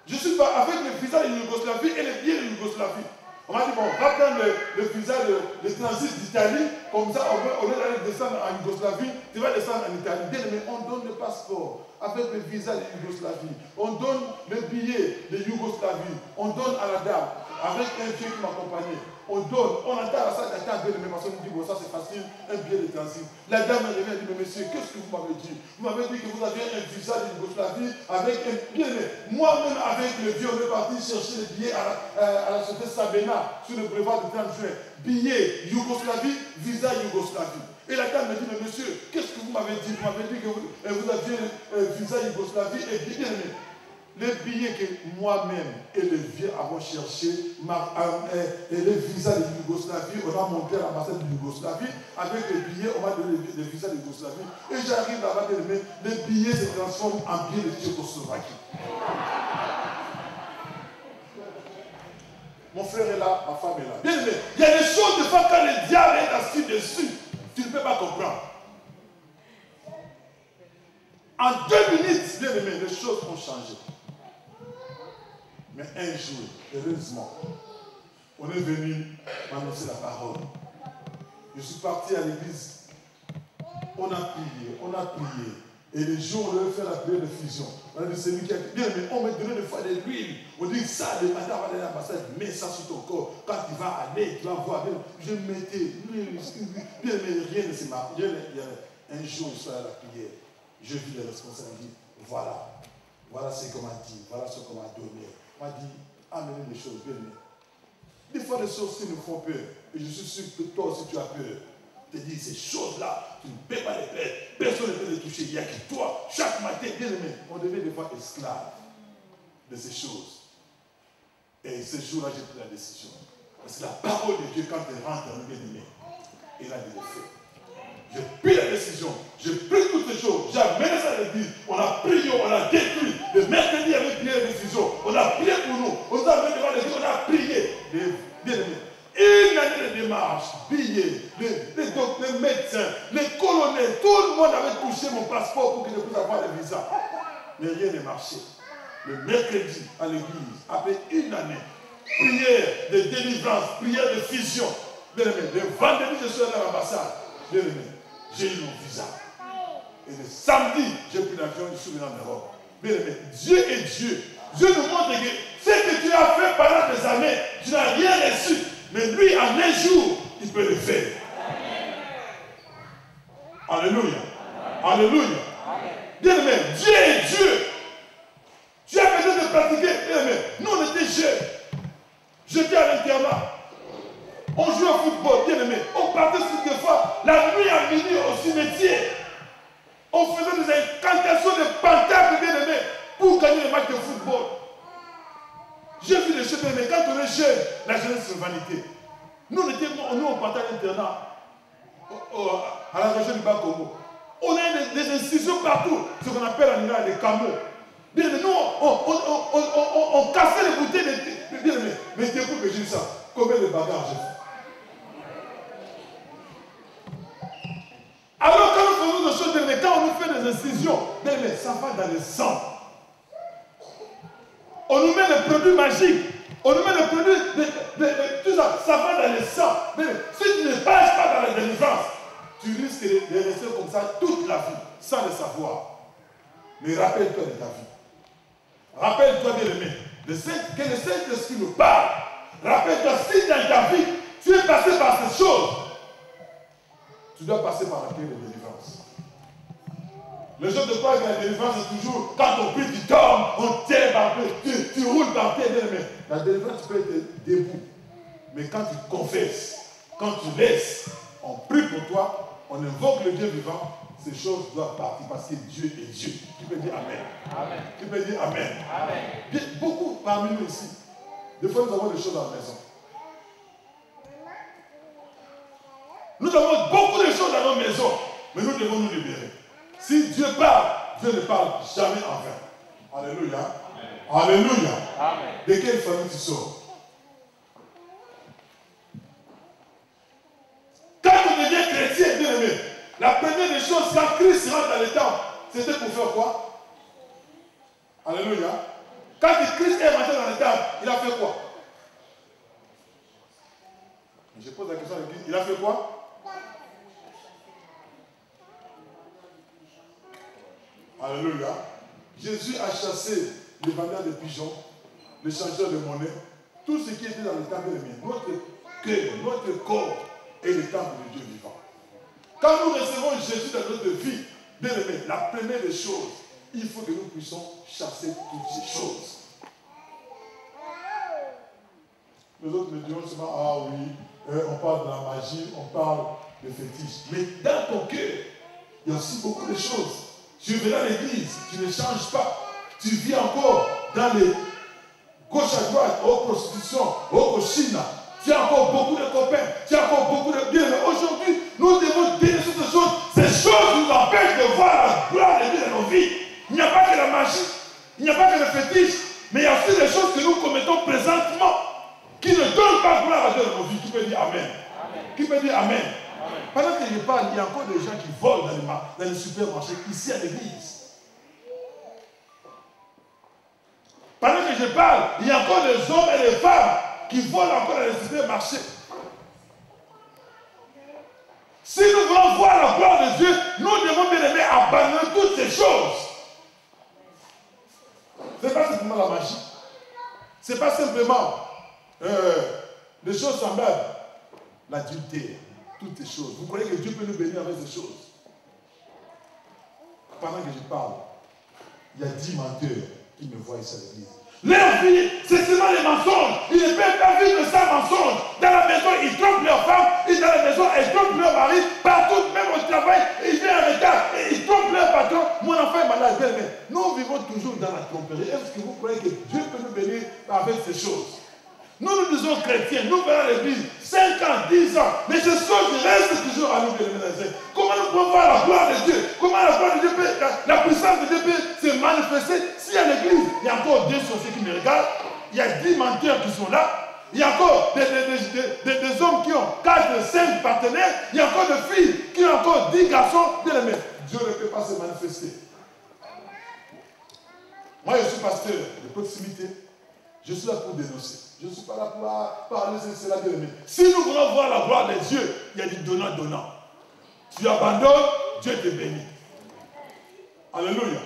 Je suis pas avec le visa de Yougoslavie et le billet de Yougoslavie. On m'a dit, bon, va prendre le visa de transit d'Italie, comme ça, au lieu d'aller descendre en Yougoslavie, tu vas descendre en Italie. Bien aimé, on donne le passeport avec le visa de Yougoslavie. On donne le billet de Yougoslavie. On donne à la dame, avec un vieux qui m'accompagnait. On donne, on attend à ça, attend bien aimé, parce qu'on me dit, bon, ça c'est facile, un billet de transit. La dame me revient et dit, mais monsieur, qu'est-ce que vous m'avez dit? Vous m'avez dit que vous aviez un visa de Yougoslavie avec un bien aimé. Moi-même, avec le vieux, on est parti chercher le billet à la société Sabena, sur le boulevard du 30 juin. Billet Yougoslavie, visa Yougoslavie. Et la dame me dit, mais monsieur, qu'est-ce que vous m'avez dit? Vous m'avez dit que vous aviez un visa Yougoslavie et bien aimé. Les billets que moi-même et le vieux avons cherché, et les visas de Yougoslavie, on a monté à l'ambassade de Yougoslavie. Avec les billets, on m'a donné les visas de Yougoslavie. Et j'arrive là-bas, les billets se transforment en billets de Tchécoslovaquie. Mon frère est là, ma femme est là. Bien aimé, il y a des choses, des fois, quand le diable est assis dessus, tu ne peux pas comprendre. En 2 minutes, bien aimé, les choses ont changé. Mais un jour, heureusement, on est venu m'annoncer la parole. Je suis parti à l'église. On a prié. Et le jour où on devait faire la prière de fusion, on a dit, c'est lui qui a dit, bien, mais on m'a donné des fois de l'huile. On dit, ça, le matin, on va aller à l'ambassade, mets ça sur ton corps. Quand tu vas aller, tu vas voir. Bien, je mettais, bien, mais rien ne s'est marqué. Un jour, je suis allé à la prière. Je vis les responsabilités. Voilà ce qu'on m'a dit. Voilà ce qu'on m'a donné. On m'a dit, amenez les choses bien. Des fois, les choses nous font peur. Et je suis sûr que toi aussi, tu as peur. Tu te dis, ces choses-là, tu ne peux pas les faire. Personne ne peut les toucher. Il n'y a que toi. Chaque matin, bien aimé, on devient des fois esclave de ces choses. Et ce jour-là, j'ai pris la décision. Parce que la parole de Dieu, quand elle rentre dans le bien aimé, elle a des effets. J'ai pris la décision, j'ai pris toutes les choses, j'ai amené ça à l'église, on a prié, on a détruit. Le mercredi avec bien la décision, on a prié pour nous, on nous a amené devant l'église, on a prié. Bien aimé. Une année de démarche, billets, les médecins, les colonels, tout le monde avait touché mon passeport pour que je puisse avoir le visa. mais rien n'est marché. Le mercredi, à l'église, après une année, prière de délivrance, prière de fusion. Bien aimé, le vendredi, je suis allé à l'ambassade. Bien aimé, j'ai eu mon visa. Et le samedi, j'ai pris l'avion, je suis venu en Europe. Bien aimé, Dieu est Dieu. Dieu nous montre que ce que tu as fait pendant des années, tu n'as rien reçu. Mais lui, en un jour, il peut le faire. Alléluia. Alléluia. Bien aimé, Dieu est Dieu. Tu as besoin de pratiquer. Bien aimé, nous on était jeunes. J'étais à l'internat. On jouait au football, bien aimé. On partait sur des fois, la nuit à minuit au cimetière. On faisait des incantations de pancartes, bien aimé, pour gagner les matchs de football. J'ai vu les choses, mais quand on est jeune, la jeunesse c'est vanité. Nous on partait à l'internat, à la région du Bas-Congo. On a des institutions partout, ce qu'on appelle en Iran des camos. Bien aimé, nous on cassait les bouteilles de bien aimé. Mais c'est pour que j'ai dit ça. Combien de bagarres j'ai fait? Alors quand nous faisons des choses, bien aimé, quand on nous fait des incisions, bien aimé, ça va dans le sang. On nous met des produits magiques. On nous met des produits, tout ça, ça va dans le sang. Mais si tu ne passes pas dans la délivrance, tu risques de rester comme ça toute la vie, sans le savoir. Mais rappelle-toi de ta vie. Rappelle-toi, bien aimé, que le Saint-Esprit nous parle. Rappelle-toi, si dans ta vie, tu es passé par ces choses, tu dois passer par la prière de délivrance. Le jour de croire que la délivrance est toujours, quand on prie, tu tombes, on tient par terre, tu roules par terre, bien aimé. La délivrance, tu peux être debout. Mais quand tu confesses, quand tu laisses, on prie pour toi, on invoque le Dieu vivant, ces choses doivent partir parce que Dieu est Dieu. Tu peux dire Amen. Amen. Tu peux dire Amen. Amen. Bien, beaucoup parmi nous ici, des fois nous avons des choses à la maison. Nous avons beaucoup de choses dans nos maisons, mais nous devons nous libérer. Si Dieu parle, Dieu ne parle jamais en vain. Alléluia. Amen. Alléluia. Amen. De quelle famille tu sors? Quand on devient chrétien, bien aimé, la première des choses, quand Christ rentre dans le temple, c'était pour faire quoi? Alléluia. Quand Christ est rentré dans le temple, il a fait quoi? Je pose la question à l'église, il a fait quoi? Alléluia. Jésus a chassé les vendeurs de pigeons, les changeurs de monnaie, tout ce qui était dans le temple de Dieu. Notre cœur, notre corps est le temple de Dieu vivant. Quand nous recevons Jésus dans notre vie, bien aimé, la première des choses, il faut que nous puissions chasser toutes ces choses. Les autres me diront souvent, ah oui, on parle de la magie, on parle de fétiche. Mais dans ton cœur, il y a aussi beaucoup de choses. Tu viens à l'église, tu ne changes pas. Tu vis encore dans les gauche à droite, aux prostitutions, aux cochines. Tu as encore beaucoup de copains, tu as encore beaucoup de biens. Mais aujourd'hui, nous devons dénoncer ces choses. Ces choses nous empêchent de voir la gloire de Dieu dans nos vies. Il n'y a pas que la magie, il n'y a pas que le fétiche, mais il y a aussi des choses que nous commettons présentement qui ne donnent pas gloire à Dieu dans nos vies. Qui peut dire Amen? Amen. Qui peut dire Amen? Amen. Pendant que je parle, il y a encore des gens qui volent dans les supermarchés, ici à l'église. Pendant que je parle, il y a encore des hommes et des femmes qui volent encore dans les supermarchés. Si nous voulons voir la gloire de Dieu, nous devons bien aimer abandonner toutes ces choses. Ce n'est pas simplement la magie. Ce n'est pas simplement des choses semblables. L'adultère, toutes ces choses. Vous croyez que Dieu peut nous bénir avec ces choses? Pendant que je parle, il y a 10 menteurs qui me voient ici à l'église. Leur vie, c'est seulement les mensonges. Ils ne peuvent pas vivre sans mensonges. Dans la maison, ils trompent leur femme. Et dans la maison, ils trompent leur mari. Partout, même au travail, ils viennent en retard. Et ils trompent leur patron. Mon enfant est malade. Mais nous vivons toujours dans la tromperie. Est-ce que vous croyez que Dieu peut nous bénir avec ces choses? Nous disons chrétiens, nous venons à l'église 5 ans, 10 ans, mais ces choses restent toujours à nous bénir. Comment nous pouvons voir la gloire de Dieu? Comment la gloire de Dieu peut, la puissance de Dieu peut se manifester? Si à l'église, il y a encore 2 sorciers qui me regardent, il y a 10 menteurs qui sont là, il y a encore des hommes qui ont 4, 5 partenaires, il y a encore des filles qui ont encore 10 garçons. Bien aimés, Dieu ne peut pas se manifester. Moi, je suis pasteur de proximité. Je suis là pour dénoncer. Je ne suis pas là pour parler de cela de l'ennemi. Si nous voulons voir la gloire de Dieu, il y a du donnant-donnant. Tu abandonnes, Dieu te bénit. Alléluia.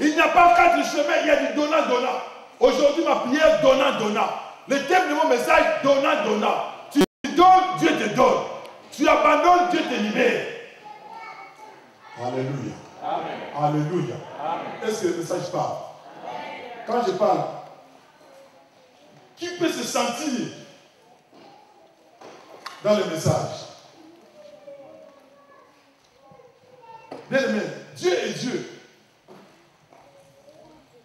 Il n'y a pas quatre chemins, il y a du donnant-donnant. Aujourd'hui, ma prière, donnant-donnant. Le thème de mon message, donnant-donnant. Tu donnes, Dieu te donne. Tu abandonnes, Dieu te libère. Alléluia. Amen. Alléluia. Est-ce que le message parle? Quand je parle, qui peut se sentir dans le message? Bien aimé, Dieu est Dieu.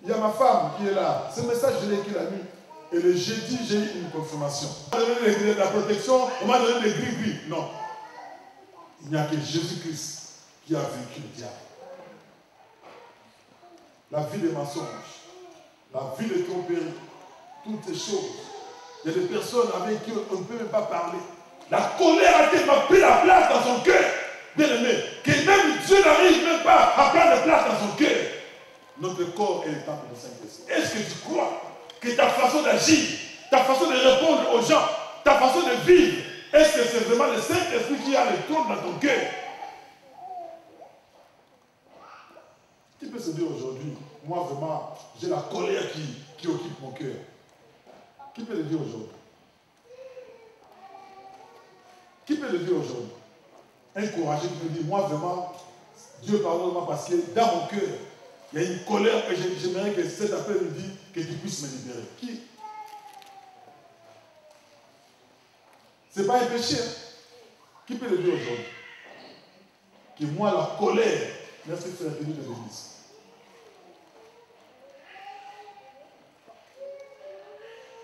Il y a ma femme qui est là. Ce message, je l'ai écrit la nuit. Et le jeudi, j'ai eu une confirmation. On m'a donné la protection, on m'a donné les gris-gris. Non. Il n'y a que Jésus-Christ qui a vaincu le diable. La vie des mensonges, la vie des tromperies, toutes ces choses. Il y a des personnes avec qui on ne peut même pas parler. La colère a tellement pris la place dans son cœur, bien aimé, que même Dieu n'arrive même pas à prendre la place dans son cœur. Notre corps est le temple du Saint-Esprit. Est-ce que tu crois que ta façon d'agir, ta façon de répondre aux gens, ta façon de vivre, est-ce que c'est vraiment le Saint-Esprit qui a le trône dans ton cœur? Qui peut se dire aujourd'hui, moi vraiment, j'ai la colère qui occupe mon cœur? Qui peut le dire aujourd'hui? Qui peut le dire aujourd'hui? Un courageux qui peut dire, moi vraiment, Dieu pardonne-moi parce que dans mon cœur, il y a une colère et j'aimerais que cet après-midi, que tu puisses me libérer. Qui? Ce n'est pas un péché. Hein? Qui peut le dire aujourd'hui? Que moi, la colère, merci frère, que Dieu te bénisse.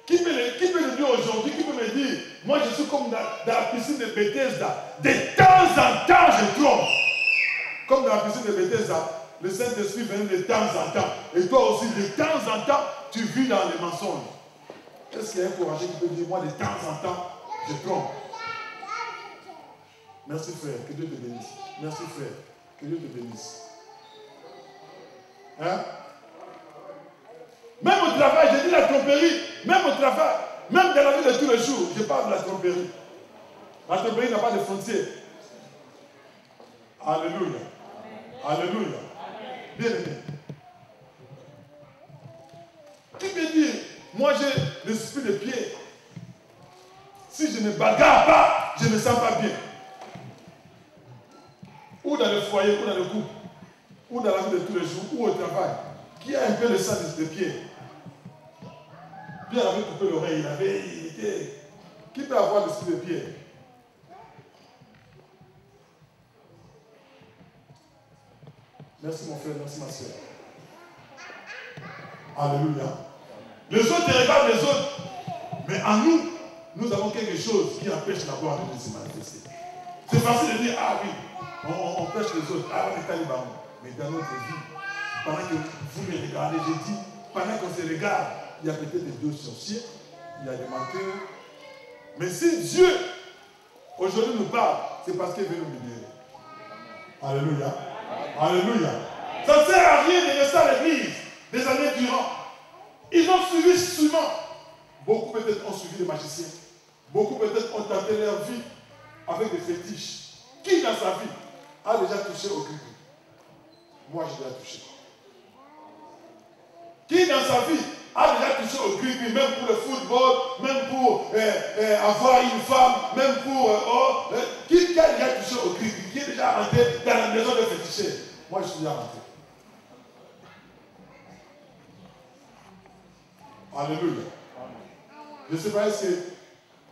Qui peut le dire aujourd'hui? Qui peut me dire, moi je suis comme dans la piscine de Bethesda. De temps en temps, je trompe. Comme dans la piscine de Bethesda, le Saint-Esprit vient de temps en temps. Et toi aussi, de temps en temps, tu vis dans les mensonges. Est-ce qu'il y a un courageux qui peut dire, moi de temps en temps, je trompe? Merci frère, que Dieu te bénisse. Merci frère, que Dieu te bénisse. Hein? Même au travail, j'ai dit la tromperie, même au travail, même dans la vie de tous les jours, je parle de la tromperie. La tromperie n'a pas de frontières. Alléluia. Alléluia. Bien aimé. Qui peut dire, moi j'ai l'esprit de Pierre. Si je ne bagarre pas, je ne me sens pas bien. Ou dans le foyer, ou dans le couple, ou dans la vie de tous les jours, ou au travail. Qui a un peu le sang de Pierre? Pierre avait coupé l'oreille, il était... Qui peut avoir l'esprit de Pierre? Merci mon frère, merci ma soeur. Alléluia. Les autres regardent les autres. Mais en nous, nous avons quelque chose qui empêche la gloire de Dieu de se manifester. C'est facile de dire, ah oui, on empêche les autres, ah on est taliban. Mais dans notre vie, pendant que vous me regardez, j'ai dit, pendant qu'on se regarde, il y a peut-être deux sorciers, il y a des menteurs. Mais si Dieu, aujourd'hui nous parle, c'est parce qu'il veut nous libérer. Alléluia. Alléluia. Ça ne sert à rien de rester à l'église des années durant. Ils ont suivi souvent. Beaucoup peut-être ont suivi les magiciens. Beaucoup peut-être ont tenté leur vie avec des fétiches. Qui dans sa vie a déjà touché au Christ? Moi, je l'ai touché. Qui dans sa vie a déjà touché au Christ, même pour le football, même pour avoir une femme, même pour... qui a déjà touché au Christ? Qui est déjà rentré dans la maison de féticheurs? Moi, je suis déjà rentré. Alléluia. Je ne sais pas, est-ce que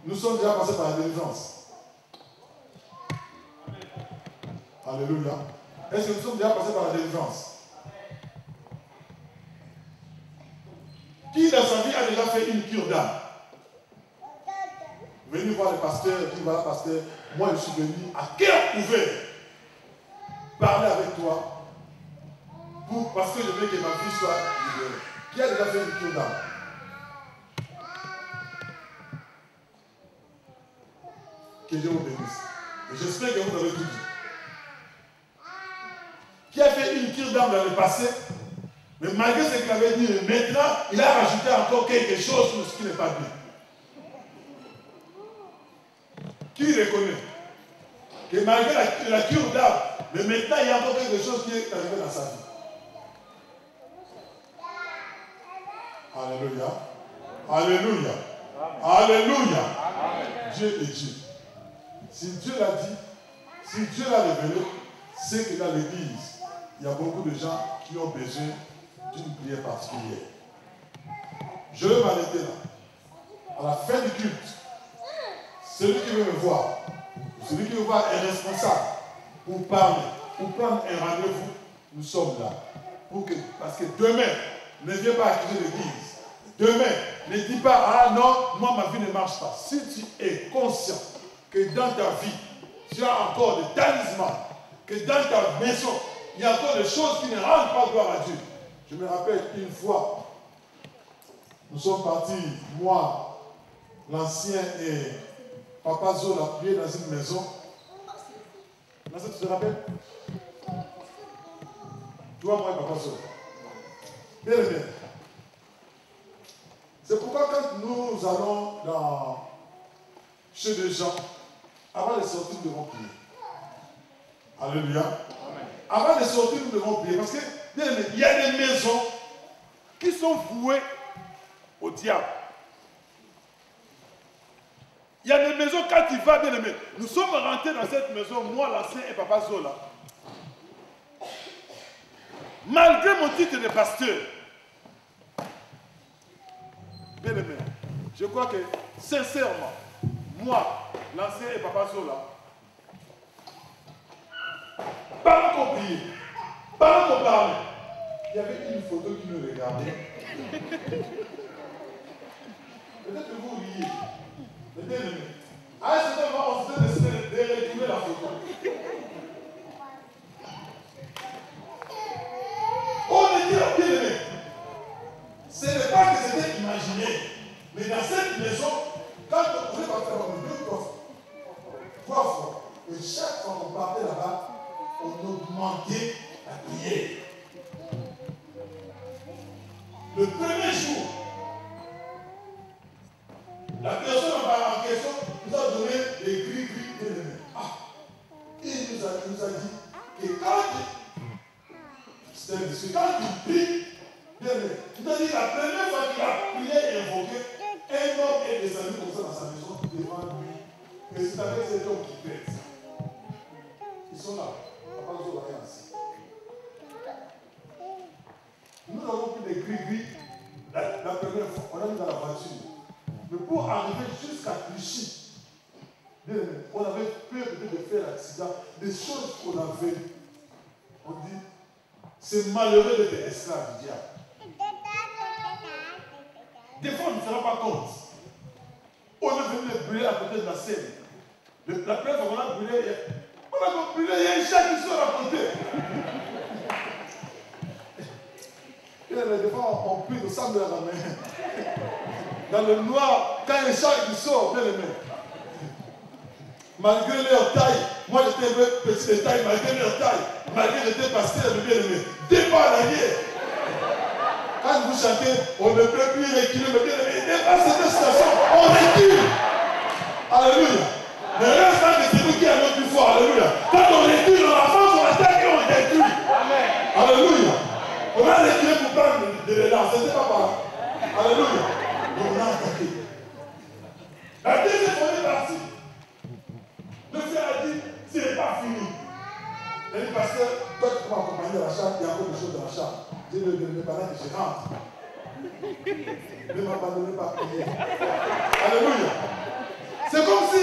nous sommes déjà passés par la délivrance? Alléluia. Est-ce que nous sommes déjà passés par la délivrance? Qui dans sa vie a déjà fait une cure d'âme? Venez voir le pasteur, dit voilà pasteur, moi je suis venu à cœur ouvert parler avec toi parce que je veux que ma vie soit libérée. Qui a déjà fait une cure d'âme? Que Dieu vous bénisse. Et j'espère que vous avez tout dit. Qui a fait une cure d'âme dans le passé? Mais malgré ce qu'il avait dit, maintenant, il a rajouté encore quelque chose sur ce qui n'est pas bien. Qui reconnaît que malgré la cure d'âme, mais maintenant il y a encore quelque chose qui est arrivé dans sa vie. Alléluia. Alléluia. Alléluia. Dieu est Dieu. Si Dieu l'a dit, si Dieu l'a révélé, c'est que dans l'église, il y a beaucoup de gens qui ont besoin d'une prière particulière. Je vais m'arrêter là. À la fin du culte, celui qui veut me voir, celui qui veut voir est responsable pour parler, pour prendre un rendez-vous. Nous sommes là. Parce que demain, ne viens pas accuser l'église. Demain, ne dis pas, ah non, moi ma vie ne marche pas. Si tu es conscient que dans ta vie, tu as encore des talismans, que dans ta maison, il y a encore des choses qui ne rendent pas gloire à Dieu. Je me rappelle une fois, nous sommes partis, moi, l'ancien et Papa Zola, a prié dans une maison. Tu te rappelles? Toi, moi et Papa Zola. Bien aimé. C'est pourquoi quand nous allons chez des gens, avant de sortir, nous devons prier. Alléluia. Amen. Avant de sortir, nous devons prier. Parce que, bien aimé, il y a des maisons qui sont vouées au diable. Il y a des maisons, quand tu vas, bien aimé, nous sommes rentrés dans cette maison, moi, l'ancien et Papa Zola. Malgré mon titre de pasteur, bien aimé, je crois que, sincèrement, moi, l'ancien et Papa Zola, pendant qu'on priait, pendant qu'on parlait, il y avait une photo qui nous regardait. Peut-être que vous riez. Mais bien aimé, à un certain moment, on s'était décidé de retourner la photo. On était bien aimé. Ce n'est pas que c'était imaginé, mais dans cette maison, quand on pouvait partir trois fois, et chaque fois qu'on partait là-bas, on augmentait la prière. Le premier jour, la personne en question nous a donné des gris bien aimés. Il nous a dit que quand il prie, bien aimé, il nous a dit que la première fois qu'il a prié et invoqué, un homme est descendu comme ça dans sa maison devant lui. Et c'est avec cet homme qui pète. Ils sont là. Papa Zola est assis. Nous avons pris des gris la première fois. On a mis dans la voiture. Mais pour arriver jusqu'à Clichy, on avait peur peut-être de faire l'accident. Des choses qu'on avait, on dit, c'est malheureux d'être esclave du diable. Des fois, on ne se rend pas compte. On est venu les brûler à côté de la scène. La première fois qu'on a brûlé, il y a un chat qui sort à côté. Et des fois, on prie de sang de la main. Dans le noir, quand il y a un chat qui sort, bien aimé. Malgré leur taille, moi j'étais petit de taille, malgré leur taille, malgré que j'étais pasteur, bien aimé. Départ à la guerre. Quand vous chantez, on ne peut plus reculer, mais bien aimé. Dans cette station, on recule. Alléluia. Mais reste là que c'est nous qui allons plus fort. Alléluia. Quand on recule, on avance, on attaque et on recule. Amen. Alléluia. On a reculé pour prendre de l'élan. Ce n'était pas par là. Alléluia. Donc on a attaqué. La deuxième fois, on est parti. Le frère a dit, ce n'est pas fini. Il a dit, pasteur, toi tu peux m'accompagner dans la chambre, il y a encore des choses dans la chambre. J'ai dit, ne pas là que je rentre. Ne m'abandonnez pas. Alléluia. C'est comme si,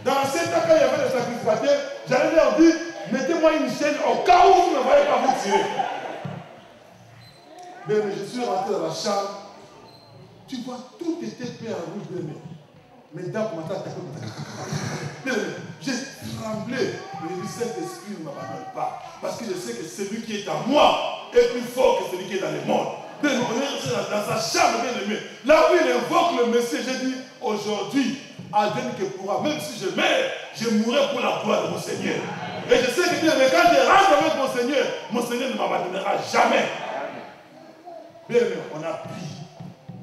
dans ces temps, quand il y avait des sacrificateurs, j'allais leur dire, mettez-moi une chaîne au cas où vous ne voyez pas vous tirer. Mais je suis rentré dans la chambre. Tu vois, tout était peint en rouge, bien aimé. Mes dents commençaient à taper. J'ai tremblé. Mais le Saint-Esprit ne m'abandonne pas. Parce que je sais que celui qui est en moi est plus fort que celui qui est dans le monde. Bien aimé, on est resté dans sa chambre, bien aimé. Là où il invoque le Messie, j'ai dit, aujourd'hui, advienne que pourra, même si je meurs, je mourrai pour la gloire de mon Seigneur. Et je sais que bien aimé, quand je rentre avec mon Seigneur ne m'abandonnera jamais. Bien aimé, on a pris,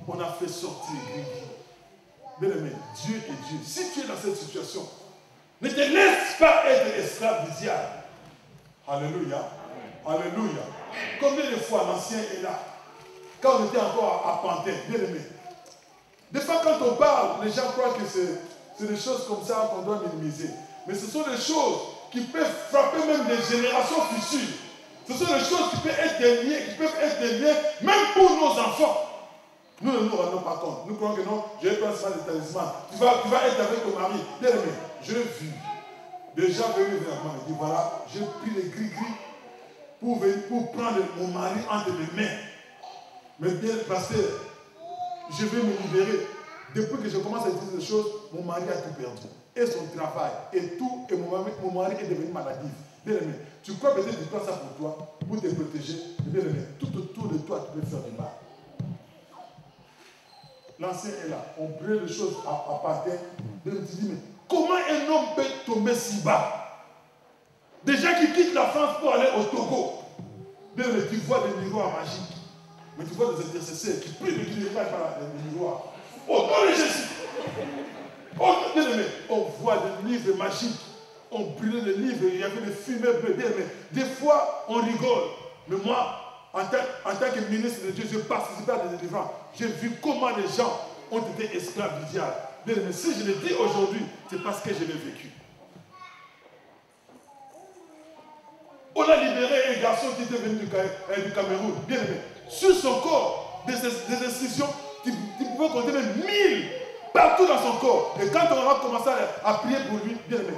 on a fait sortir. Bien aimé, Dieu est Dieu. Si tu es dans cette situation, ne te laisse pas être esclave du diable. Alléluia. Alléluia. Combien de fois l'ancien est là? Quand on était encore à Pantin, bien aimé. Des fois, quand on parle, les gens croient que c'est des choses comme ça qu'on doit minimiser. Mais ce sont des choses qui peuvent frapper même des générations futures. Ce sont des choses qui peuvent être des liens, même pour nos enfants. Nous ne nous rendons pas compte. Nous croyons que non, je vais prendre ça des talismans. Tu vas être avec ton mari. Bien aimé, je l'ai vu. Des gens venus vers moi et disent voilà, j'ai pris les gris-gris pour prendre mon mari entre mes mains. Mais bien, pasteur, je vais me libérer. Depuis que je commence à utiliser des choses, mon mari a tout perdu. Et son travail, et tout, et mon mari est devenu maladif. Bien aimé, tu crois peut-être que tu prends ça pour toi, pour te protéger. Bien aimé, tout autour de toi, tu peux faire du mal. L'ancien est là, on brûle les choses à partir. Tu dis, mais comment un homme peut tomber si bas? Des gens qui quittent la France pour aller au Togo. Bien aimé, tu vois des miroirs magiques. Mais tu vois des intercesseurs qui prient de Dieu par les miroirs. Au nom de Jésus. Oh, bien aimé, on voit des livres magiques. On brûlait les livres, il y avait des fumées bleues. Bien aimé, des fois, on rigole. Mais moi, en tant que ministre de Dieu, je participais à des délivrances. J'ai vu comment les gens ont été esclaves du diable. Bien aimé, si je le dis aujourd'hui, c'est parce que je l'ai vécu. On a libéré un garçon qui était venu du Cameroun. Bien aimé, sur son corps, des incisions, tu pouvais compter même 1000 partout dans son corps. Et quand on va commencer à prier pour lui, bien aimé,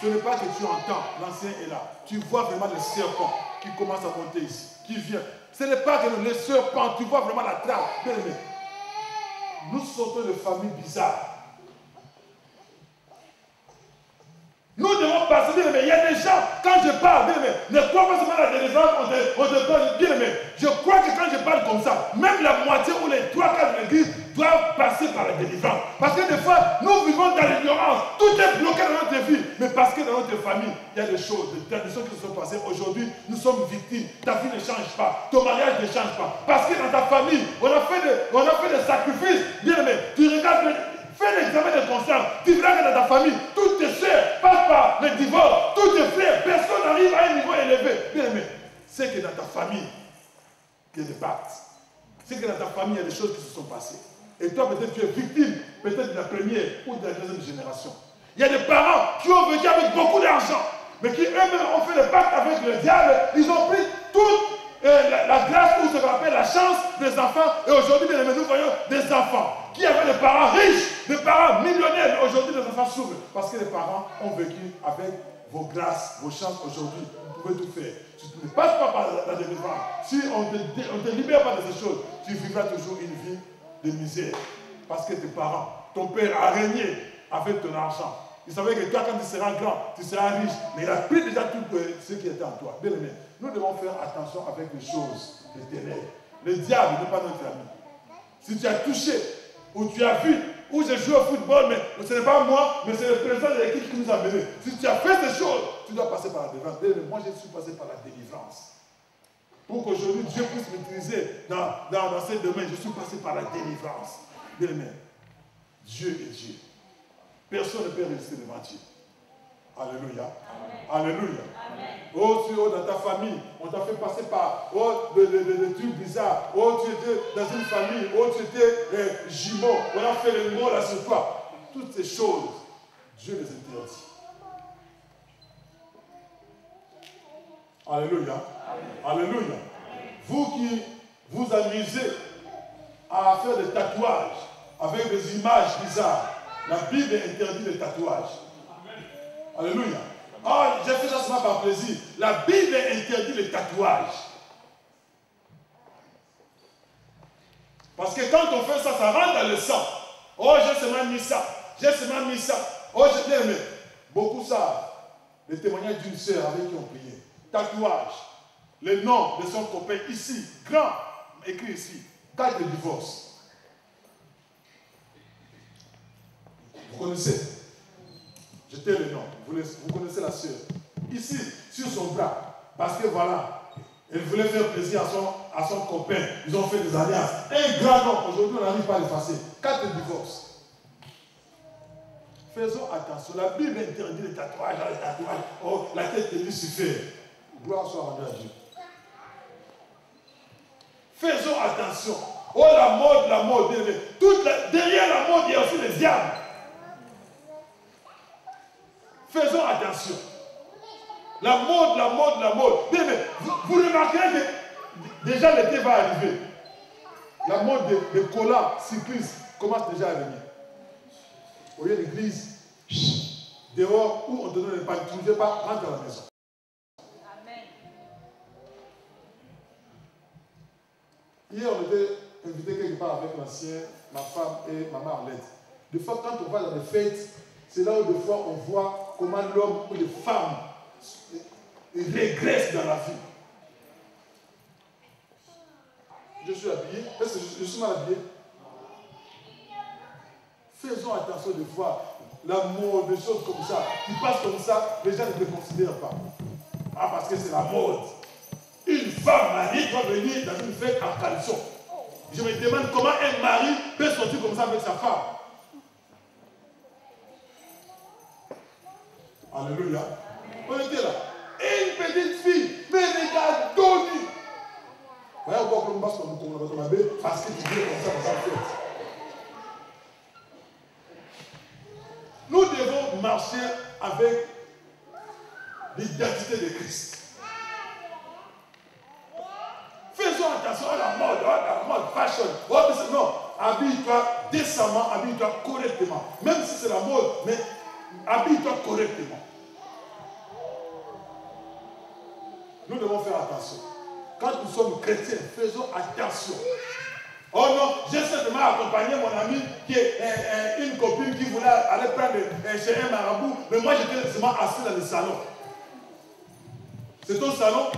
ce n'est pas que tu entends, l'ancien est là. Tu vois vraiment le serpent qui commence à monter ici, qui vient. Ce n'est pas que le serpent, tu vois vraiment la trappe. Bien aimé, nous sortons de familles bizarres. Nous devons passer, bien aimé. Il y a des gens, quand je parle, bien aimé, ne crois pas seulement la délivrance, on te donne, bien aimé. Je crois que quand je parle comme ça, même la moitié ou les 3 quarts de l'église doivent passer par la délivrance. Parce que des fois, nous vivons dans l'ignorance. Tout est bloqué dans notre vie. Mais parce que dans notre famille, il y a des choses, des traditions qui se sont passées. Aujourd'hui, nous sommes victimes. Ta vie ne change pas. Ton mariage ne change pas. Parce que dans ta famille, on a fait des sacrifices. Bien aimé, tu regardes. Fais l'examen de conscience. Tu verras que dans ta famille, toutes tes soeurs passent par le divorce. Tous tes frères, personne n'arrive à un niveau élevé. Bien aimé, c'est que dans ta famille, qu'il y a des pactes. C'est que dans ta famille, il y a des choses qui se sont passées. Et toi, peut-être, tu es victime, peut-être de la première ou de la deuxième génération. Il y a des parents qui ont vécu avec beaucoup d'argent, mais qui eux-mêmes ont fait le pacte avec le diable. Ils ont pris toute la grâce, ou ce qu'on appelle la chance des enfants. Et aujourd'hui, bien aimé, nous voyons des enfants qui avaient des parents riches, des parents millionnaires, mais aujourd'hui les enfants souffrent parce que les parents ont vécu avec vos grâces, vos chances aujourd'hui. Vous pouvez tout faire. Si tu ne passes pas par la délivrance, si on ne te libère pas de ces choses, tu vivras toujours une vie de misère. Parce que tes parents, ton père a régné avec ton argent. Il savait que toi, quand tu seras grand, tu seras riche. Mais il a pris déjà tout ce qui était en toi. Bien aimé, nous devons faire attention avec les choses des ténèbres. Le diable n'est pas notre ami. Si tu as touché, ou tu as vu, ou j'ai joué au football, mais ce n'est pas moi, mais c'est le président de l'équipe qui nous a menés. Si tu as fait ces choses, tu dois passer par la délivrance. Moi, je suis passé par la délivrance. Pour qu'aujourd'hui, Dieu puisse m'utiliser dans ces domaines, je suis passé par la délivrance. Bien aimé, Dieu est Dieu. Personne ne peut résister devant Dieu. Alléluia. Amen. Alléluia. Amen. Oh, tu es dans ta famille, on t'a fait passer par des trucs bizarres. Oh, tu étais dans une famille, oh, tu étais jumeau, on a fait les mots là sur toi. Toutes ces choses, Dieu les interdit. Alléluia. Amen. Alléluia. Vous qui vous amusez à faire des tatouages avec des images bizarres, la Bible interdit les tatouages. Alléluia. Oh, j'ai fait ça seulement par plaisir. La Bible interdit les tatouages. Parce que quand on fait ça, ça rentre dans le sang. Oh, j'ai seulement mis ça. J'ai seulement mis ça. Oh, j'ai bien aimé. Beaucoup savent les témoignages d'une sœur avec qui on priait. Tatouage. Le nom de son copain ici, grand, écrit ici. Carte de divorce. Vous connaissez? J'étais le nom. Vous connaissez la sœur. Ici, sur son bras. Parce que voilà, elle voulait faire plaisir à son copain. Ils ont fait des alliances. Un grand homme, aujourd'hui, on n'arrive pas à l'effacer. 4 divorces. Faisons attention. La Bible interdit les tatouages. Oh, la tête de Lucifer. Gloire soit rendue à Dieu. Faisons attention. Oh, la mode. Derrière la mode, il y a aussi les diables. Faisons attention. La mode. Bien, mais vous remarquerez que déjà l'été va arriver. La mode de cola cycliste commence déjà à venir. Au lieu de l'église, dehors, où on te donne les pains, tu ne veux pas rentrer à la maison. Amen. Hier, on était invité quelque part avec l'ancien, ma femme et maman Arlette. Des fois, quand on va dans les fêtes, c'est là où des fois on voit comment l'homme ou les femmes régressent dans la vie. Je suis habillé. Est-ce que je suis mal habillé? Faisons attention de voir l'amour, des choses comme ça, qui passent comme ça, les gens ne les considèrent pas. Ah, parce que c'est la mode. Une femme mariée doit venir dans une fête en caleçon. Je me demande comment un mari peut sortir comme ça avec sa femme. Alléluia. On était là. Une petite fille, mais regarde Doni. Voyez encore comme parce qu'on parce que tu dis comme ça fait. Nous devons marcher avec l'identité de Christ. Faisons attention à la mode, fashion. Non, habille-toi décemment, habille-toi correctement. Même si c'est la mode, mais habille-toi correctement. Nous devons faire attention. Quand nous sommes chrétiens, faisons attention. Oh non, j'ai simplement accompagné mon ami qui est une copine qui voulait aller prendre chez un marabout, mais moi j'étais seulement assis dans le salon. C'est ton salon?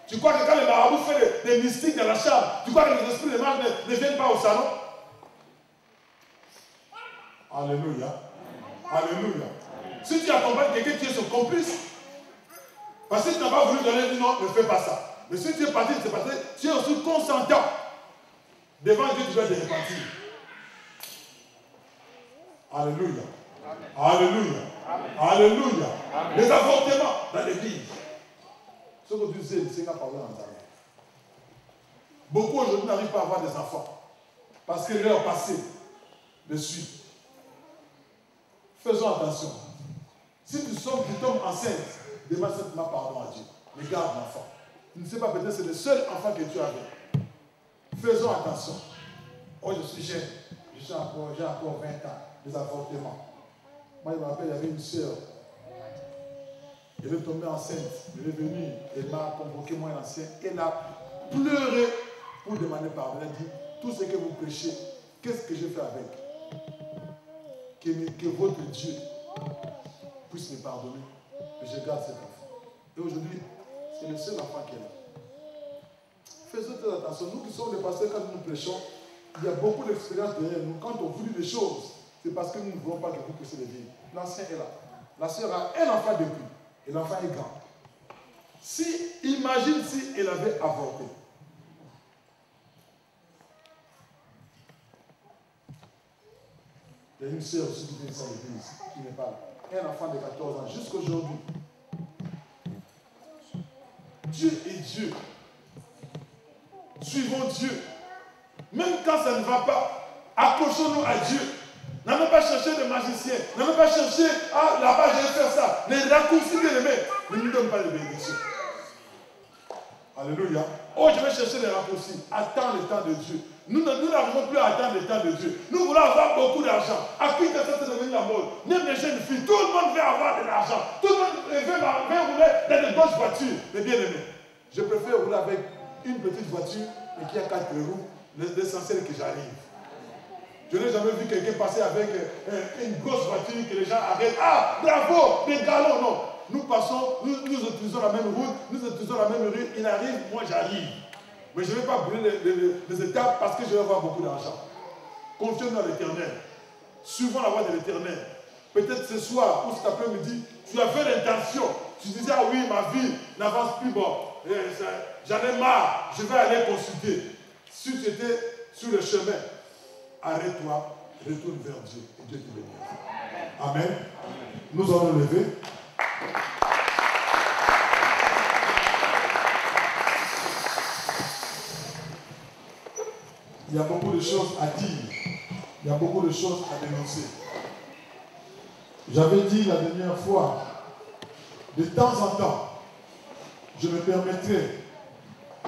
Tu crois que quand le marabout fait des mystiques dans la chambre, tu crois que les esprits de mal ne viennent pas au salon? Alléluia. Alléluia. Si tu accompagnes quelqu'un, tu es son complice. Parce que tu n'as pas voulu donner du nom, ne fais pas ça. Mais si tu es parti, c'est parce que tu es aussi consentant. Devant Dieu, tu dois te repentir. Alléluia. Alléluia. Alléluia. Les avortements dans l'église. Ce que tu sais, le Seigneur parle dans ta vie. Beaucoup aujourd'hui n'arrivent pas à avoir des enfants. Parce que leur passé le suit. Faisons attention. Si tu tombes enceinte, demande simplement pardon à Dieu. Mais garde l'enfant. Tu ne sais pas, peut-être c'est le seul enfant que tu avais. Faisons attention. Oh, je suis jeune. J'ai encore 20 ans. Des avortements. Moi, je me rappelle, il y avait une sœur. Elle est tombée enceinte. Elle est venue. Elle m'a convoqué, moi, un ancien. Elle a pleuré pour demander pardon. Elle a dit, tout ce que vous prêchez, qu'est-ce que j'ai fait avec? Que votre Dieu puisse me pardonner. Et je garde cet enfant. Et aujourd'hui, c'est le seul enfant qu'elle a. Faisons très attention. Nous qui sommes les pasteurs, quand nous prêchons, il y a beaucoup d'expérience derrière nous. Quand on vous dit des choses, c'est parce que nous ne voulons pas que vous puissiez les vivre. L'ancien est là. La sœur a un enfant depuis. Et l'enfant est grand. Imagine si elle avait avorté. Il y a une sœur aussi qui vient de l'église, qui n'est pas là. Un enfant de 14 ans, jusqu'aujourd'hui. Dieu est Dieu. Suivons Dieu. Même quand ça ne va pas, accrochons-nous à Dieu. N'allons pas chercher des magiciens. N'allons pas chercher, ah là-bas je vais faire ça. Les raccourcis de les mettre ne nous donnent pas de bénédiction. Alléluia. Oh, je vais chercher les raccourcis. Attends le temps de Dieu. Nous n'arrivons plus à attendre le temps de Dieu. Nous voulons avoir beaucoup d'argent. À qui ça c'est devenu la mode? Même les jeunes filles, tout le monde veut avoir de l'argent. Tout le monde veut rouler dans de grosses voitures. Mais bien aimé, je préfère rouler avec une petite voiture, mais qui a 4 roues. L'essentiel est que j'arrive. Je n'ai jamais vu quelqu'un passer avec une grosse voiture que les gens arrêtent. Ah, bravo, des galons, non. Nous passons, nous utilisons la même route, nous utilisons la même rue. Il arrive, moi j'arrive. Mais je ne vais pas brûler les étapes parce que je vais avoir beaucoup d'argent. Confions-nous à l'Éternel. Suivons la voie de l'Éternel. Peut-être ce soir ou cet après-midi, tu avais l'intention, tu disais, ah oui, ma vie n'avance plus, bon, j'en ai marre, je vais aller consulter. Si tu étais sur le chemin, arrête-toi, retourne vers Dieu et Dieu te bénira. Amen. Nous allons lever. Il y a beaucoup de choses à dire. Il y a beaucoup de choses à dénoncer. J'avais dit la dernière fois, de temps en temps, je me permettrai,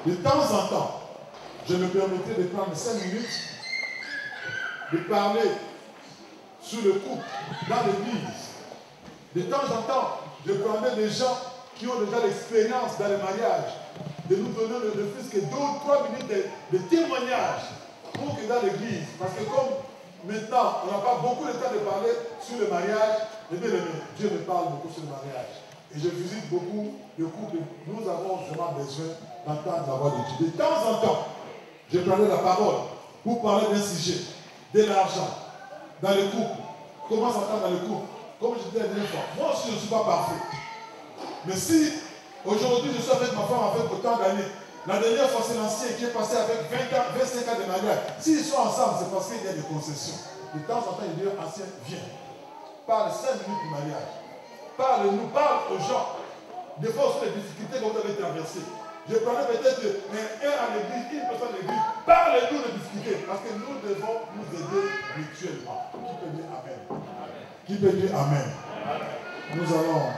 de temps en temps, je me permettrai de prendre 5 minutes, de parler sur le couple dans l'église. De temps en temps, je prendrai des gens qui ont déjà l'expérience dans le mariage, de nous donner le plus que 2 ou 3 minutes de témoignage pour que dans l'église, parce que comme maintenant, on n'a pas beaucoup de temps de parler sur le mariage, mais bien aimé, Dieu me parle beaucoup sur le mariage. Et je visite beaucoup de couples. Nous avons vraiment besoin d'entendre la voix de Dieu. De temps en temps, je prendrai la parole pour parler d'un sujet, de l'argent, dans le couple. Comment s'entendre dans le couple? Comme je disais la dernière fois, moi aussi je ne suis pas parfait. Mais si aujourd'hui je suis avec ma femme avec autant d'années, la dernière fois c'est l'ancien qui est passé avec 20 ans, 25 ans de mariage. S'ils sont ensemble, c'est parce qu'il y a des concessions. De temps en temps, il dit ancien, viens. Parle 5 minutes du mariage. Parle-nous, parle aux gens. Des fois aussi les difficultés que vous avez traversées. Je parlais peut-être un à l'église, une personne à l'église. Parlez-nous des difficultés. Parce que nous devons nous aider mutuellement. Qui peut dire Amen? Qui peut dire Amen? Nous allons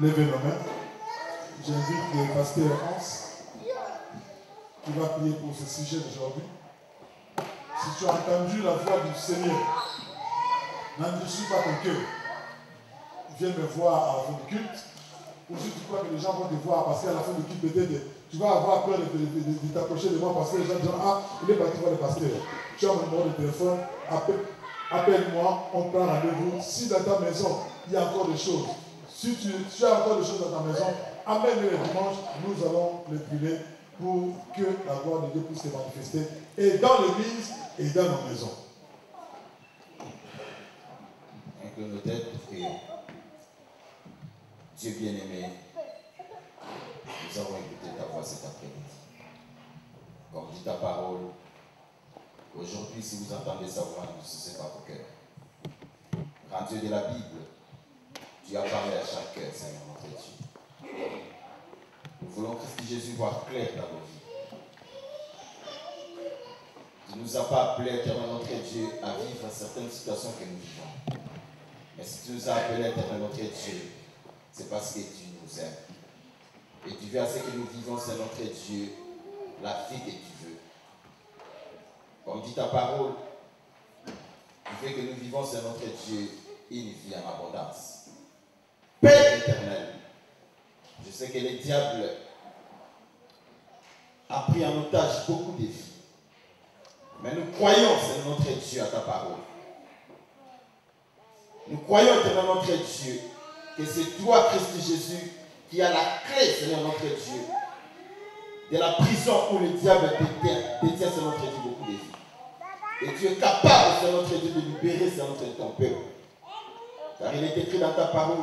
lever nos mains. J'invite le pasteur Hans qui va prier pour ce sujet d'aujourd'hui. Si tu as entendu la voix du Seigneur, n'endurcis pas ton cœur. Viens me voir à la fin du culte. Ou si tu crois que les gens vont te voir, parce qu'à la fin du culte, peut-être tu vas avoir peur de t'approcher de moi parce que les gens disent ah, il est parti voir le pasteur. Tu as mon numéro de téléphone, appelle-moi, on prend rendez-vous. Si dans ta maison, il y a encore des choses, si tu as encore des choses dans ta maison, amène-le le dimanche, nous allons le prier pour que la gloire de Dieu puisse se manifester et dans l'église et dans nos maisons. Incline nos têtes, prions. Dieu bien-aimé, nous avons écouté ta voix cet après-midi. Comme dit ta parole, aujourd'hui, si vous entendez sa voix, ne cessez pas vos cœurs. Grand Dieu de la Bible, tu as parlé à chaque cœur, Seigneur notre Dieu. Nous voulons Christ Jésus voir clair dans nos vies. Tu ne nous as pas appelés, éternel notre Dieu, à vivre certaines situations que nous vivons. Mais si tu nous as appelés, éternel notre Dieu, c'est parce que tu nous aimes. Et tu veux à ce que nous vivons, c'est notre Dieu, la vie que tu veux. Comme dit ta parole, tu veux que nous vivons, c'est notre Dieu, une vie en abondance. Père éternel, je sais que le diable a pris en otage beaucoup de vies. Mais nous croyons, c'est notre Dieu, à ta parole. Nous croyons, éternel notre Dieu, que c'est toi, Christ Jésus, qui a la clé, Seigneur notre Dieu, de la prison où le diable détient, Seigneur notre Dieu, beaucoup de vies. Et tu es capable, Seigneur notre Dieu, de libérer, Seigneur notre Dieu, ton peuple. Car il est écrit dans ta parole,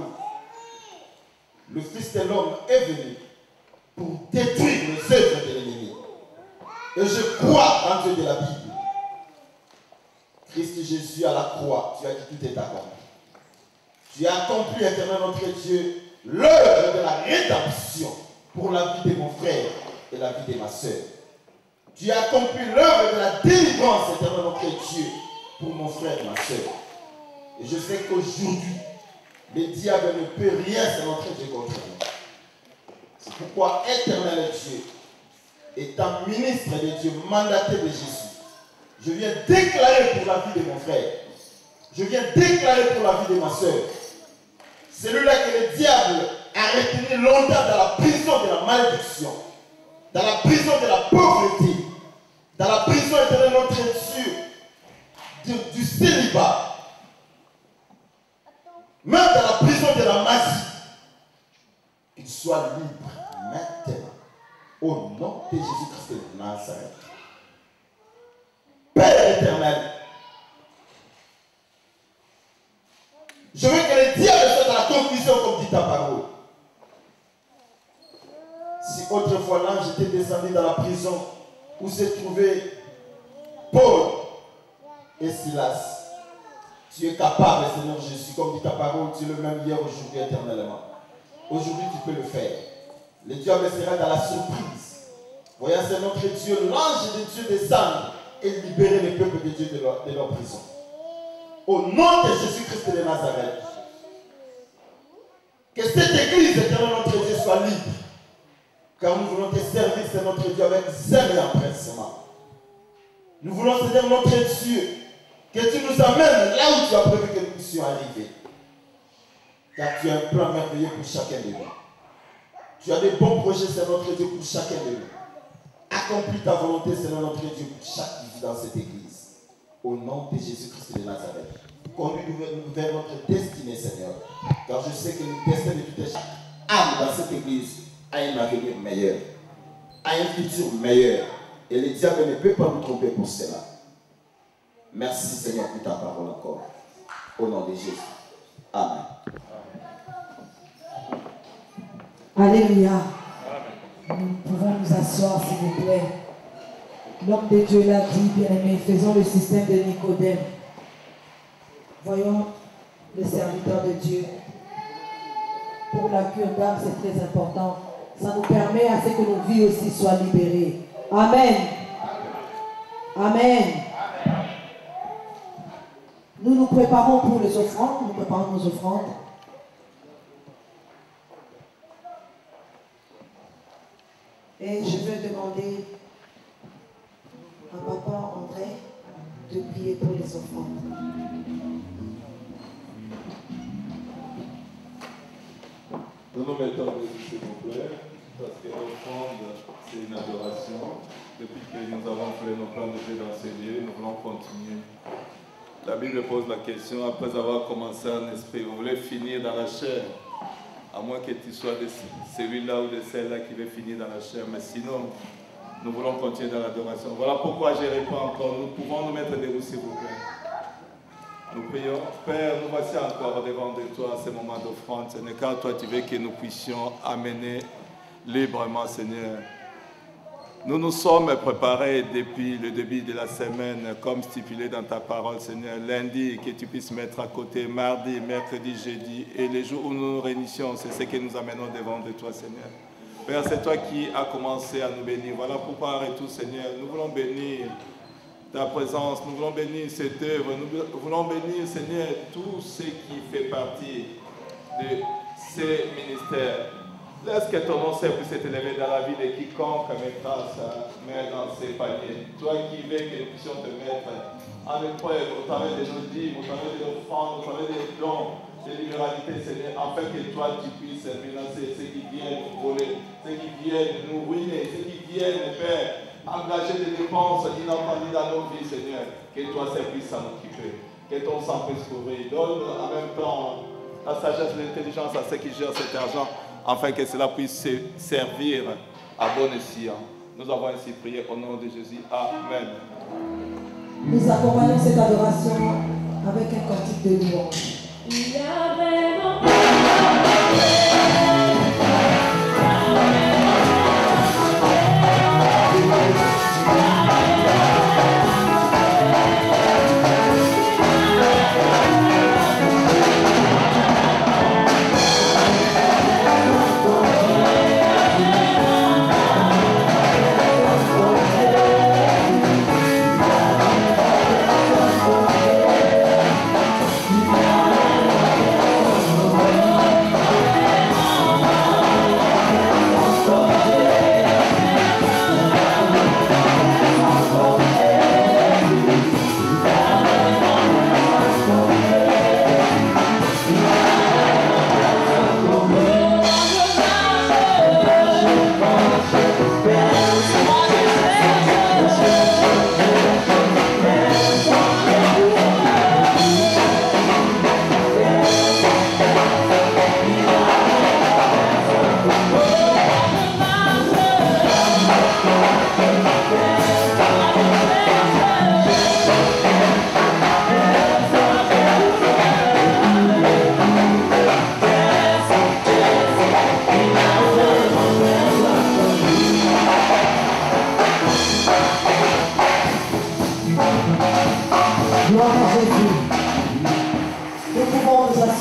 le Fils de l'homme est venu pour détruire les œuvres de l'ennemi. Et je crois en Dieu de la Bible. Christ Jésus à la croix, tu as dit tout est accompli. Tu as accompli, éternel notre Dieu, l'œuvre de la rédemption pour la vie de mon frère et la vie de ma soeur. Tu as accompli l'œuvre de la délivrance, éternel notre Dieu, pour mon frère et ma soeur. Et je sais qu'aujourd'hui, le diable ne peut rien, c'est notre Dieu contre nous. C'est pourquoi, éternel Dieu, étant ministre de Dieu, mandaté de Jésus, je viens déclarer pour la vie de mon frère, je viens déclarer pour la vie de ma soeur, celui-là que le diable a retenu longtemps dans la prison de la malédiction, dans la prison de la pauvreté, dans la prison de notre Dieu, du célibat, même dans la prison de la magie, qu'il soit libre maintenant, au nom de Jésus-Christ de Nazareth. Père éternel, je veux que le diable soit dans la confusion comme dit ta parole. j'étais descendu dans la prison où se trouvaient Paul et Silas. Tu es capable, Seigneur Jésus, comme dit ta parole, tu es le même hier, aujourd'hui, éternellement. Aujourd'hui, tu peux le faire. Le Dieu sera dans la surprise. Voyons, c'est notre Dieu, l'ange de Dieu descendre et libérer le peuple de Dieu de leur prison. Au nom de Jésus-Christ de Nazareth, que cette église, éternel notre Dieu, soit libre. Car nous voulons te servir, c'est notre Dieu, avec zèle et empressement. Nous voulons, Seigneur notre Dieu, que tu nous amènes là où tu as prévu que nous puissions arriver. Car tu as un plan merveilleux pour chacun de nous. Tu as des bons projets, c'est notre Dieu, pour chacun de nous. Accomplis ta volonté, Seigneur notre Dieu, pour chaque vie dans cette église. Au nom de Jésus-Christ de Nazareth. Conduis-nous vers notre destinée, Seigneur. Car je sais que le destin de toute chaque âme dans cette église a un avenir meilleur, a un futur meilleur. Et le diable ne peut pas nous tromper pour cela. Merci, Seigneur, pour ta parole encore. Au nom de Jésus. Amen. Alléluia. Nous pouvons nous asseoir, s'il vous plaît. L'homme de Dieu l'a dit, bien-aimé, faisons le système de Nicodème. Voyons le serviteur de Dieu. Pour la cure d'âme, c'est très important. Ça nous permet à ce que nos vies aussi soient libérées. Amen. Amen. Nous nous préparons pour les offrandes. Nous préparons nos offrandes. Et je vais demander à Papa André de prier pour les offrandes. Nous nous mettons debout, s'il vous plaît, parce que l'offrande, c'est une adoration. Depuis que nous avons fait nos plans de Dieu dans ces lieux, nous voulons continuer. La Bible pose la question, après avoir commencé en esprit, vous voulez finir dans la chair, à moins que tu sois de celui-là ou de celle-là qui veut finir dans la chair. Mais sinon, nous voulons continuer dans l'adoration. Voilà pourquoi je réponds encore. Nous pouvons nous mettre debout, s'il vous plaît. Nous prions. Père, nous voici encore devant de toi à ce moment d'offrande, Seigneur, car toi tu veux que nous puissions amener librement, Seigneur. Nous nous sommes préparés depuis le début de la semaine, comme stipulé dans ta parole, Seigneur. Lundi, que tu puisses mettre à côté, mardi, mercredi, jeudi, et les jours où nous nous réunissions, c'est ce que nous amenons devant de toi, Seigneur. Père, c'est toi qui as commencé à nous bénir. Voilà pourquoi, et tout, Seigneur, nous voulons bénir ta présence, nous voulons bénir cette œuvre, nous voulons bénir, Seigneur, tout ce qui fait partie de ces ministères. Laisse que ton nom puisse s'élever dans la vie de quiconque mettra sa main dans ses paniers. Toi qui veux que nous puissions te mettre en épreuve au travers de nos dîmes, au travers de nos offrandes, au travers des dons de libéralité, Seigneur, afin que toi tu puisses financer ceux qui viennent nous voler, ceux qui viennent nous ruiner, ceux qui viennent, Père, engager des dépenses inattendues dans nos vies, Seigneur. Que toi puisses s'en occuper, que ton sang puisse couvrir. Donne en même temps la sagesse et l'intelligence à ceux qui gèrent cet argent, afin que cela puisse servir à bon escient. Nous avons ainsi prié au nom de Jésus. Amen. Nous accompagnons cette adoration avec un cantique de louange. Il y a vraiment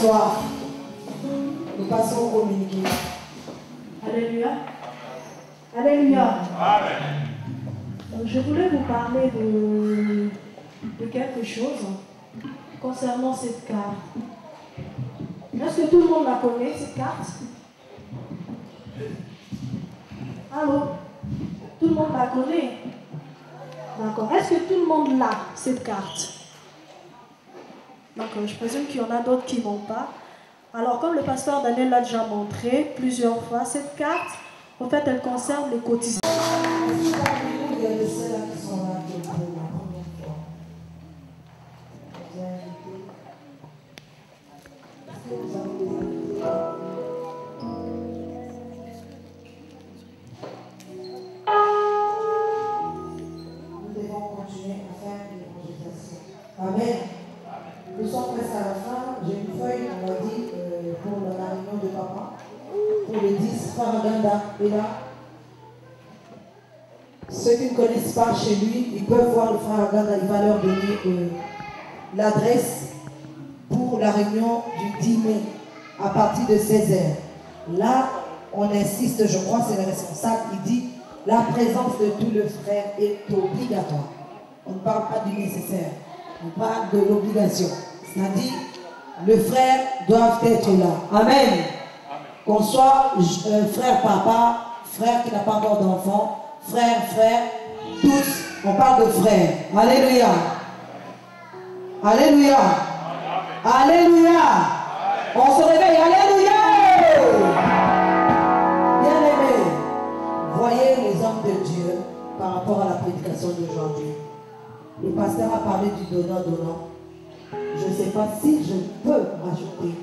soir. Nous passons au communiqué. Alléluia. Alléluia. Amen. Je voulais vous parler de quelque chose concernant cette carte. Est-ce que tout le monde la connaît, cette carte? Allô? Tout le monde la connaît? D'accord. Est-ce que tout le monde l'a, cette carte? D'accord. Je présume qu'il y en a d'autres qui n'ont pas. Alors, comme le pasteur Daniel l'a déjà montré plusieurs fois, cette carte, en fait, elle concerne les cotisations. Il y a des ceux-là qui sont là pour la première fois. Vous avez invité. Est-ce que vous avez des invités? Nous devons continuer à faire l'évangélisation. Amen. Nous sommes presque à la fin. J'ai une feuille, on m'a dit, pour la réunion de papa. Pour les 10, Frère Ganda est là. Ceux qui ne connaissent pas chez lui, ils peuvent voir le Frère Ganda. Il va leur donner l'adresse pour la réunion du 10 mai à partir de 16h. Là, on insiste, je crois, c'est le responsable, il dit la présence de tout le frère est obligatoire. On ne parle pas du nécessaire, on parle de l'obligation. C'est-à-dire, le frère doit être là. Amen. Qu'on soit frère papa, frère qui n'a pas encore d'enfant, frère, tous, on parle de frère. Alléluia. Alléluia. Alléluia. On se réveille. Alléluia. Bien-aimés, voyez les hommes de Dieu par rapport à la prédication d'aujourd'hui. Le pasteur a parlé du donnant-donnant. Je ne sais pas si je peux rajouter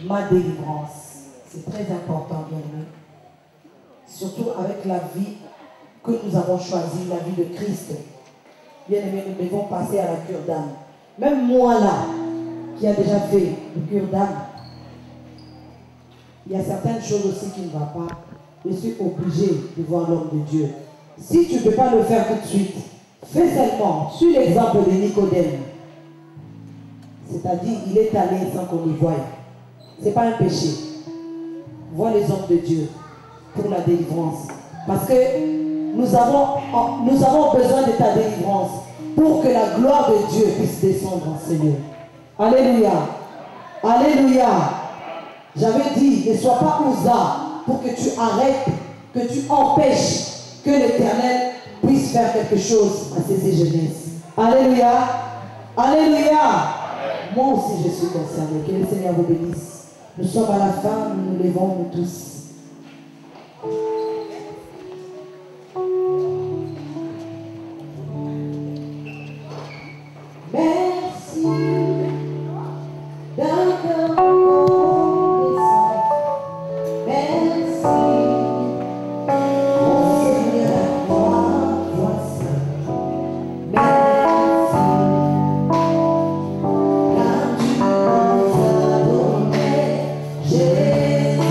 ma délivrance. C'est très important, bien-aimés. Surtout avec la vie que nous avons choisie, la vie de Christ. Bien-aimés, nous devons passer à la cure d'âme. Même moi là, qui a déjà fait le cure d'âme, il y a certaines choses aussi qui ne vont pas. Je suis obligé de voir l'homme de Dieu. Si tu ne peux pas le faire tout de suite, fais seulement, suis l'exemple de Nicodème. C'est-à-dire, il est allé sans qu'on le voie. Ce n'est pas un péché. Vois les hommes de Dieu pour la délivrance. Parce que nous avons besoin de ta délivrance pour que la gloire de Dieu puisse descendre en Seigneur. Alléluia. Alléluia. J'avais dit, ne sois pas ouza pour que tu arrêtes, que tu empêches que l'Éternel puisse faire quelque chose à ces jeunesses. Alléluia. Alléluia. Moi aussi je suis concerné. Que le Seigneur vous bénisse. Nous sommes à la fin, nous nous levons nous tous. Merci d'un cœur reconnaissant. Merci, mon Seigneur, toi seul. Merci, car tu nous as donné Jésus.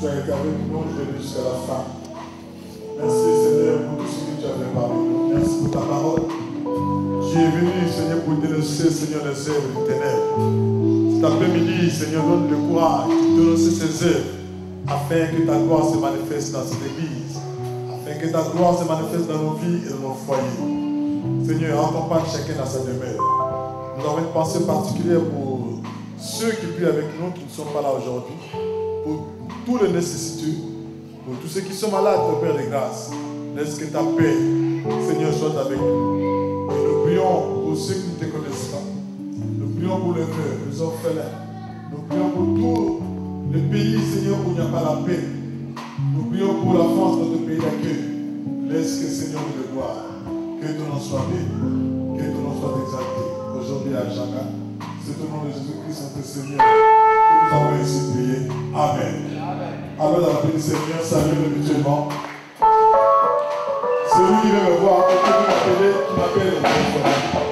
tu as été avec nous aujourd'hui jusqu'à la fin. Merci Seigneur pour tout ce que tu as fait parmi nous. Merci pour ta parole. Tu es venu Seigneur pour dénoncer Seigneur les œuvres du ténèbres. Cet après-midi Seigneur donne le courage de dénoncer ces œuvres afin que ta gloire se manifeste dans cette église. Afin que ta gloire se manifeste dans nos vies et dans nos foyers. Seigneur, accompagne chacun dans sa demeure. Nous avons une pensée particulière pour ceux qui prient avec nous, qui ne sont pas là aujourd'hui, pour tous les nécessiteux, pour tous ceux qui sont malades, au Père de grâce. Laisse que ta paix, Seigneur, soit avec nous. Et nous prions pour ceux qui ne te connaissent pas. Nous prions pour les veuves, les orphelins. Nous prions pour tous les pays, Seigneur, où il n'y a pas la paix. Nous prions pour la France, notre pays d'accueil. Laisse que, Seigneur, nous le gloire. Que ton nom soit béni. Que ton nom soit exalté. Aujourd'hui à jamais. C'est au nom de Jésus-Christ, notre Seigneur, que nous avons ainsi prié. Amen. Amen. La paix du Seigneur, salut mutuellement. Celui qui veut me voir, peut m'appeler, qui m'appelle au téléphone.